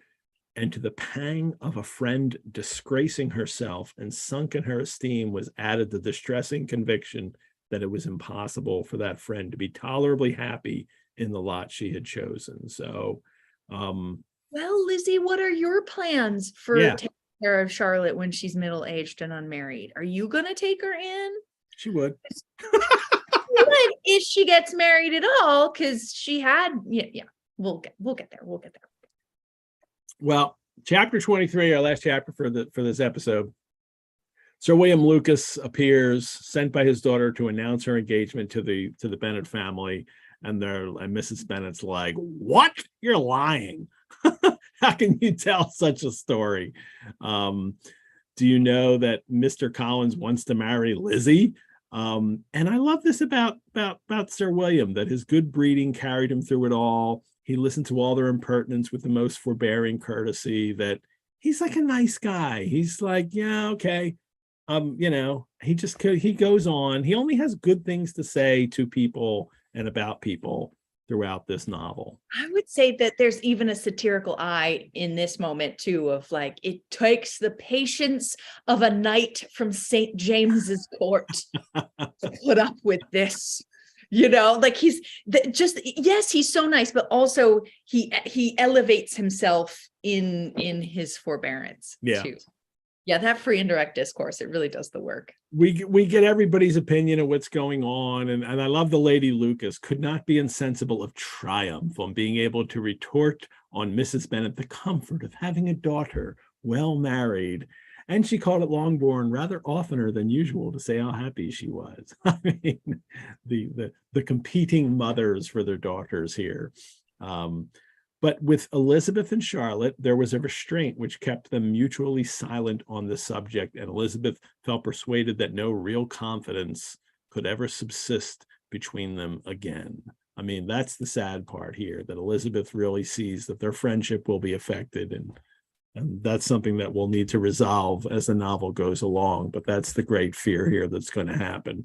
and to the pang of a friend disgracing herself and sunk in her esteem was added the distressing conviction that it was impossible for that friend to be tolerably happy in the lot she had chosen. So, well, Lizzie, what are your plans for taking care of Charlotte when she's middle-aged and unmarried? Are you going to take her in? She would. If she gets married at all, because she had, we'll get there. We'll get there. Well, chapter 23, our last chapter for this episode. Sir William Lucas appears, sent by his daughter to announce her engagement to the Bennet family, and Mrs. Bennet's like, "What? You're lying. How can you tell such a story? Do you know that Mr. Collins wants to marry Lizzie?" And I love this about Sir William, that his good breeding carried him through it all. He listened to all their impertinence with the most forbearing courtesy, that he's like a nice guy. He's like, yeah, okay. He goes on. He only has good things to say to people and about people throughout this novel. I would say that there's even a satirical eye in this moment too, of like, it takes the patience of a knight from St. James's Court to put up with this. Like he's he's so nice, but also he elevates himself in his forbearance too. Yeah, that free and direct discourse, it really does the work. We get everybody's opinion of what's going on, and I love the Lady Lucas could not be insensible of triumph on being able to retort on Mrs. Bennet the comfort of having a daughter well married. And she called it Longbourn rather oftener than usual to say how happy she was. I mean, the competing mothers for their daughters here. But with Elizabeth and Charlotte, there was a restraint which kept them mutually silent on the subject, and Elizabeth felt persuaded that no real confidence could ever subsist between them again. I mean, that's the sad part here, that Elizabeth really sees that their friendship will be affected, and that's something that we'll need to resolve as the novel goes along. But that's the great fear here that's going to happen.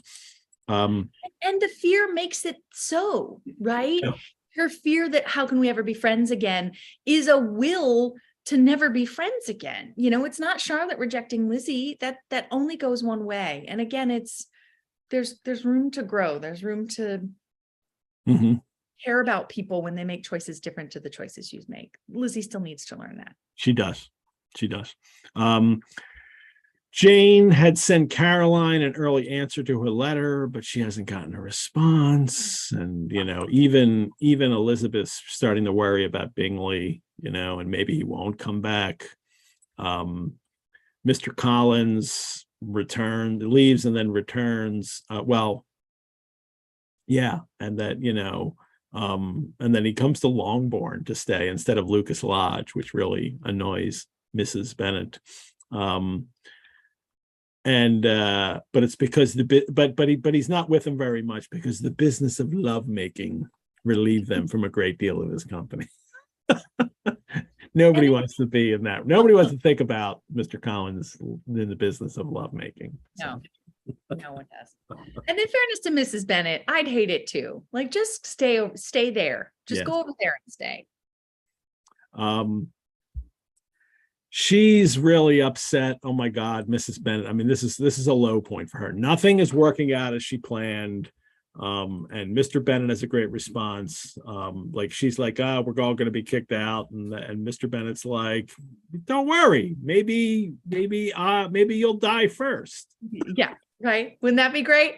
And the fear makes it so, right? Yeah. Her fear that how can we ever be friends again is a will to never be friends again. It's not Charlotte rejecting Lizzie. That only goes one way. And again, there's room to grow. There's room to care about people when they make choices different to the choices you make. Lizzie still needs to learn that. She does. Jane had sent Caroline an early answer to her letter, but she hasn't gotten a response. And, even Elizabeth's starting to worry about Bingley, and maybe he won't come back. Mr. Collins leaves and then returns. And that, and then he comes to Longbourn to stay instead of Lucas Lodge, which really annoys Mrs. Bennet. But it's because but he's not with him very much because the business of lovemaking relieved them from a great deal of his company. Nobody wants to be in that. Nobody wants to think about Mr. Collins in the business of lovemaking. No one does. And in fairness to Mrs. Bennet, I'd hate it too. Like, just stay there. Just go over there and stay. She's really upset. Oh my God, Mrs. Bennet. I mean, this is a low point for her. Nothing is working out as she planned. And Mr. Bennet has a great response. Like she's like, we're all going to be kicked out. And Mr. Bennet's like, don't worry, maybe you'll die first. Yeah. Right. Wouldn't that be great?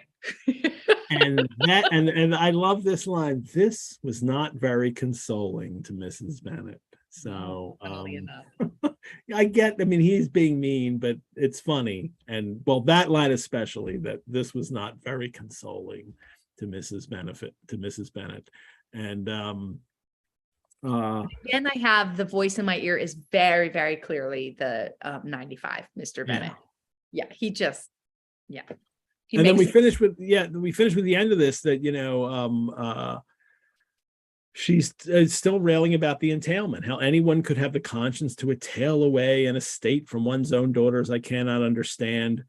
and I love this line. This was not very consoling to Mrs. Bennet. So I mean, he's being mean, but it's funny. And well, that line especially, that this was not very consoling to Mrs. Bennet. And again, I have the voice in my ear is very, very clearly the 95 Mr. Bennet. Yeah, he just, yeah. And then we finish with the end of this, that she's still railing about the entailment, how anyone could have the conscience to entail away an estate from one's own daughters. I cannot understand.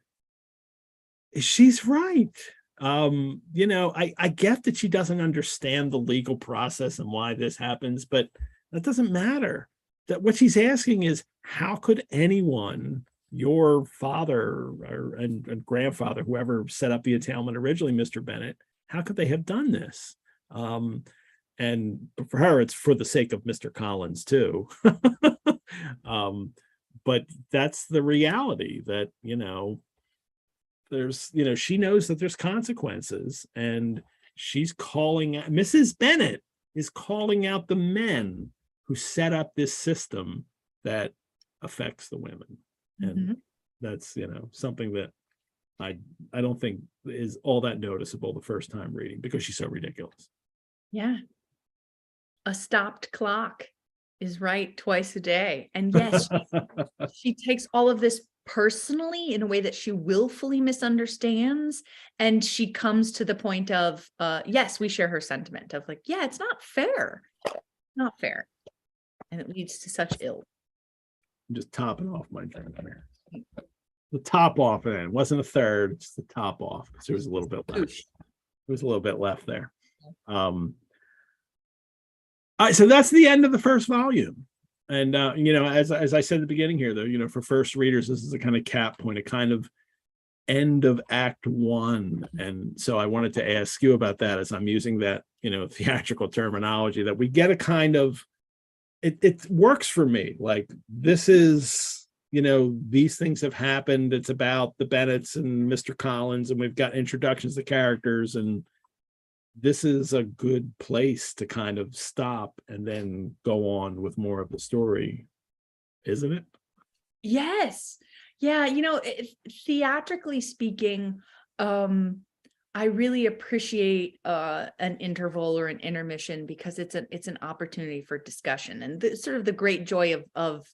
She's right. I get that she doesn't understand the legal process and why this happens, but that doesn't matter. That what she's asking is, how could anyone, your father and grandfather, whoever set up the entailment originally, Mr. Bennet, how could they have done this? And for her, it's for the sake of Mr. Collins too. But that's the reality, that, there's, she knows that there's consequences, and Mrs. Bennet is calling out the men who set up this system that affects the women. And that's, something that I don't think is all that noticeable the first time reading, because she's so ridiculous. Yeah. A stopped clock is right twice a day. And yes, she takes all of this personally in a way that she willfully misunderstands. And she comes to the point of, yes, we share her sentiment of like, yeah, it's not fair. Not fair. And it leads to such ill. I'm just topping off my drink here. The top off, and it wasn't a third, it's the top off, because there was a little bit left. There was a little bit left there. All right, so that's the end of the first volume. And as I said at the beginning here, though, for first readers, this is a kind of cap point, a kind of end of Act 1. And so I wanted to ask you about that, as I'm using that, theatrical terminology, that we get a kind of, it works for me. Like, this is, these things have happened. It's about the Bennets and Mr. Collins, and we've got introductions to characters, and this is a good place to kind of stop and then go on with more of the story, isn't it? Yes. Yeah. Theatrically speaking, I really appreciate an interval or an intermission, because it's an opportunity for discussion. And sort of the great joy of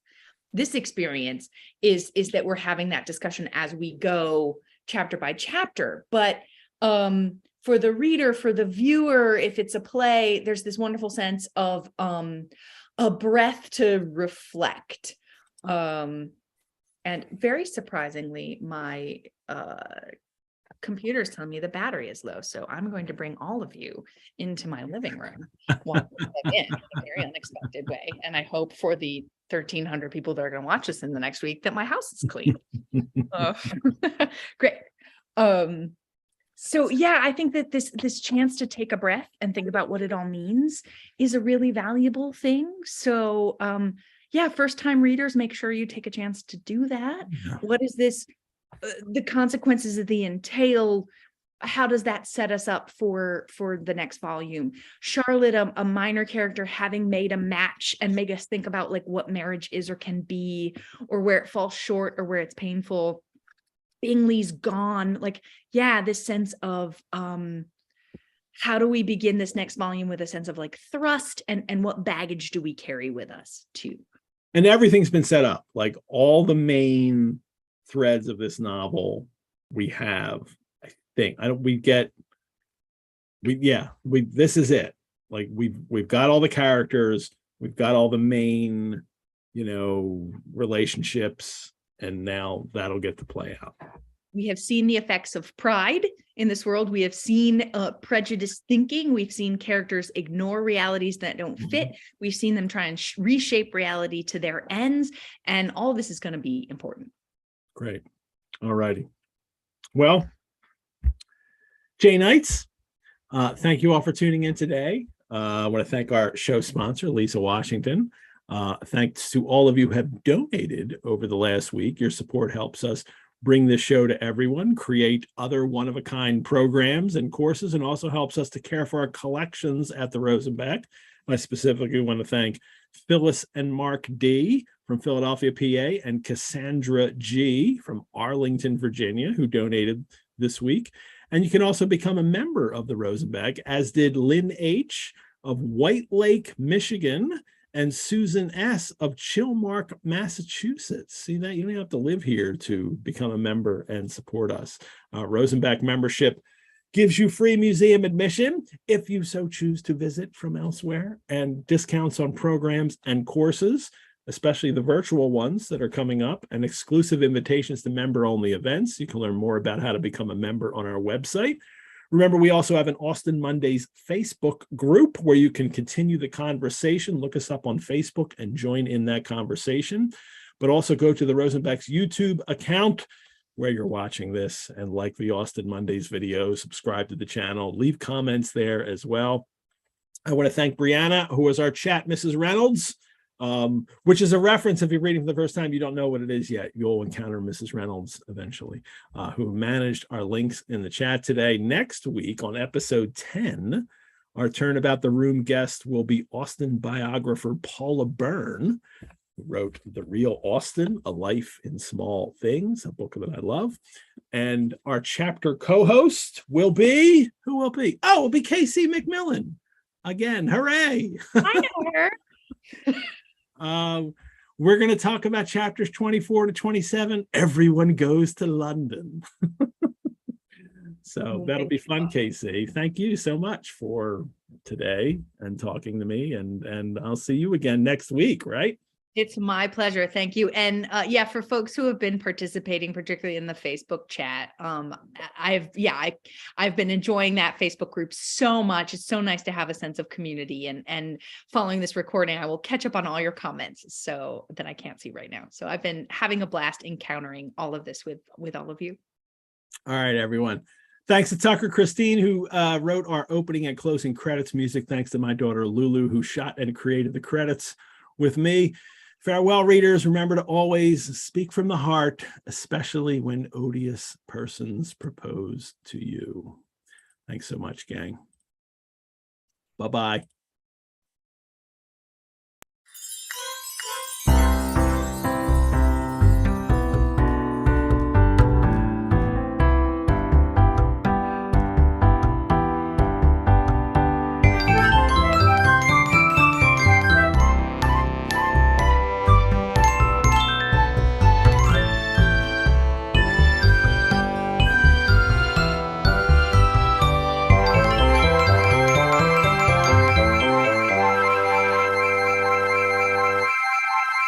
this experience is that we're having that discussion as we go chapter by chapter. But for the reader, for the viewer, if it's a play, there's this wonderful sense of a breath to reflect. And very surprisingly, my computer's telling me the battery is low, so I'm going to bring all of you into my living room while we plug in a very unexpected way. And I hope for the 1,300 people that are going to watch this in the next week that my house is clean. Great. So yeah, I think that this chance to take a breath and think about what it all means is a really valuable thing. So yeah, first time readers, make sure you take a chance to do that. Yeah. What is this? The consequences of the entail, how does that set us up for the next volume? Charlotte, a minor character, having made a match and make us think about like what marriage is or can be, or where it falls short or where it's painful. Bingley's gone. Like, yeah, this sense of how do we begin this next volume with a sense of like thrust, and what baggage do we carry with us too? And everything's been set up, like all the main threads of this novel we have. I think this is it. Like we've got all the characters, we've got all the main relationships, and now that'll get to play out. We have seen the effects of pride in this world. We have seen prejudice thinking. We've seen characters ignore realities that don't fit. We've seen them try and reshape reality to their ends, and all this is going to be important. Great. All righty. Well, Jay Knights, Thank you all for tuning in today. I want to thank our show sponsor, Lisa Washington. Thanks to all of you who have donated over the last week. Your support helps us bring this show to everyone, create other one-of-a-kind programs and courses, and also helps us to care for our collections at the Rosenbach. I specifically want to thank Phyllis and Mark D. from Philadelphia, PA, and Cassandra G. from Arlington, Virginia, who donated this week. And you can also become a member of the Rosenbach, as did Lynn H. of White Lake, Michigan, and Susan S. of Chilmark, Massachusetts. See that? You don't have to live here to become a member and support us. Rosenbach membership gives you free museum admission if you so choose to visit from elsewhere, and discounts on programs and courses, especially the virtual ones that are coming up, and exclusive invitations to member-only events. You can learn more about how to become a member on our website. Remember, we also have an Austen Mondays Facebook group where you can continue the conversation. Look us up on Facebook and join in that conversation. But also go to the Rosenbach's YouTube account where you're watching this and like the Austen Mondays video, subscribe to the channel, leave comments there as well. I want to thank Brianna, who was our chat Mrs. Reynolds, which is a reference. If you're reading for the first time, you don't know what it is yet. You'll encounter Mrs. Reynolds eventually, who managed our links in the chat today. Next week on episode 10, our Turnabout the Room guest will be Austen biographer Paula Byrne, who wrote The Real Austen, A Life in Small Things, a book that I love. And our chapter co-host will be, who will be? Oh, it'll be Casey MacMillan. Again, hooray. I know her. We're going to talk about chapters 24 to 27. Everyone goes to London. So that'll be fun, Casey. Thank you so much for today and talking to me. And I'll see you again next week, right? It's my pleasure. Thank you. And yeah, for folks who have been participating, particularly in the Facebook chat, I've been enjoying that Facebook group so much. It's so nice to have a sense of community, and following this recording, I will catch up on all your comments so that I can't see right now. So I've been having a blast encountering all of this with all of you. All right, everyone. Thanks to Tucker Christine, who wrote our opening and closing credits music. Thanks to my daughter, Lulu, who shot and created the credits with me. Farewell, readers. Remember to always speak from the heart, especially when odious persons propose to you. Thanks so much, gang. Bye-bye.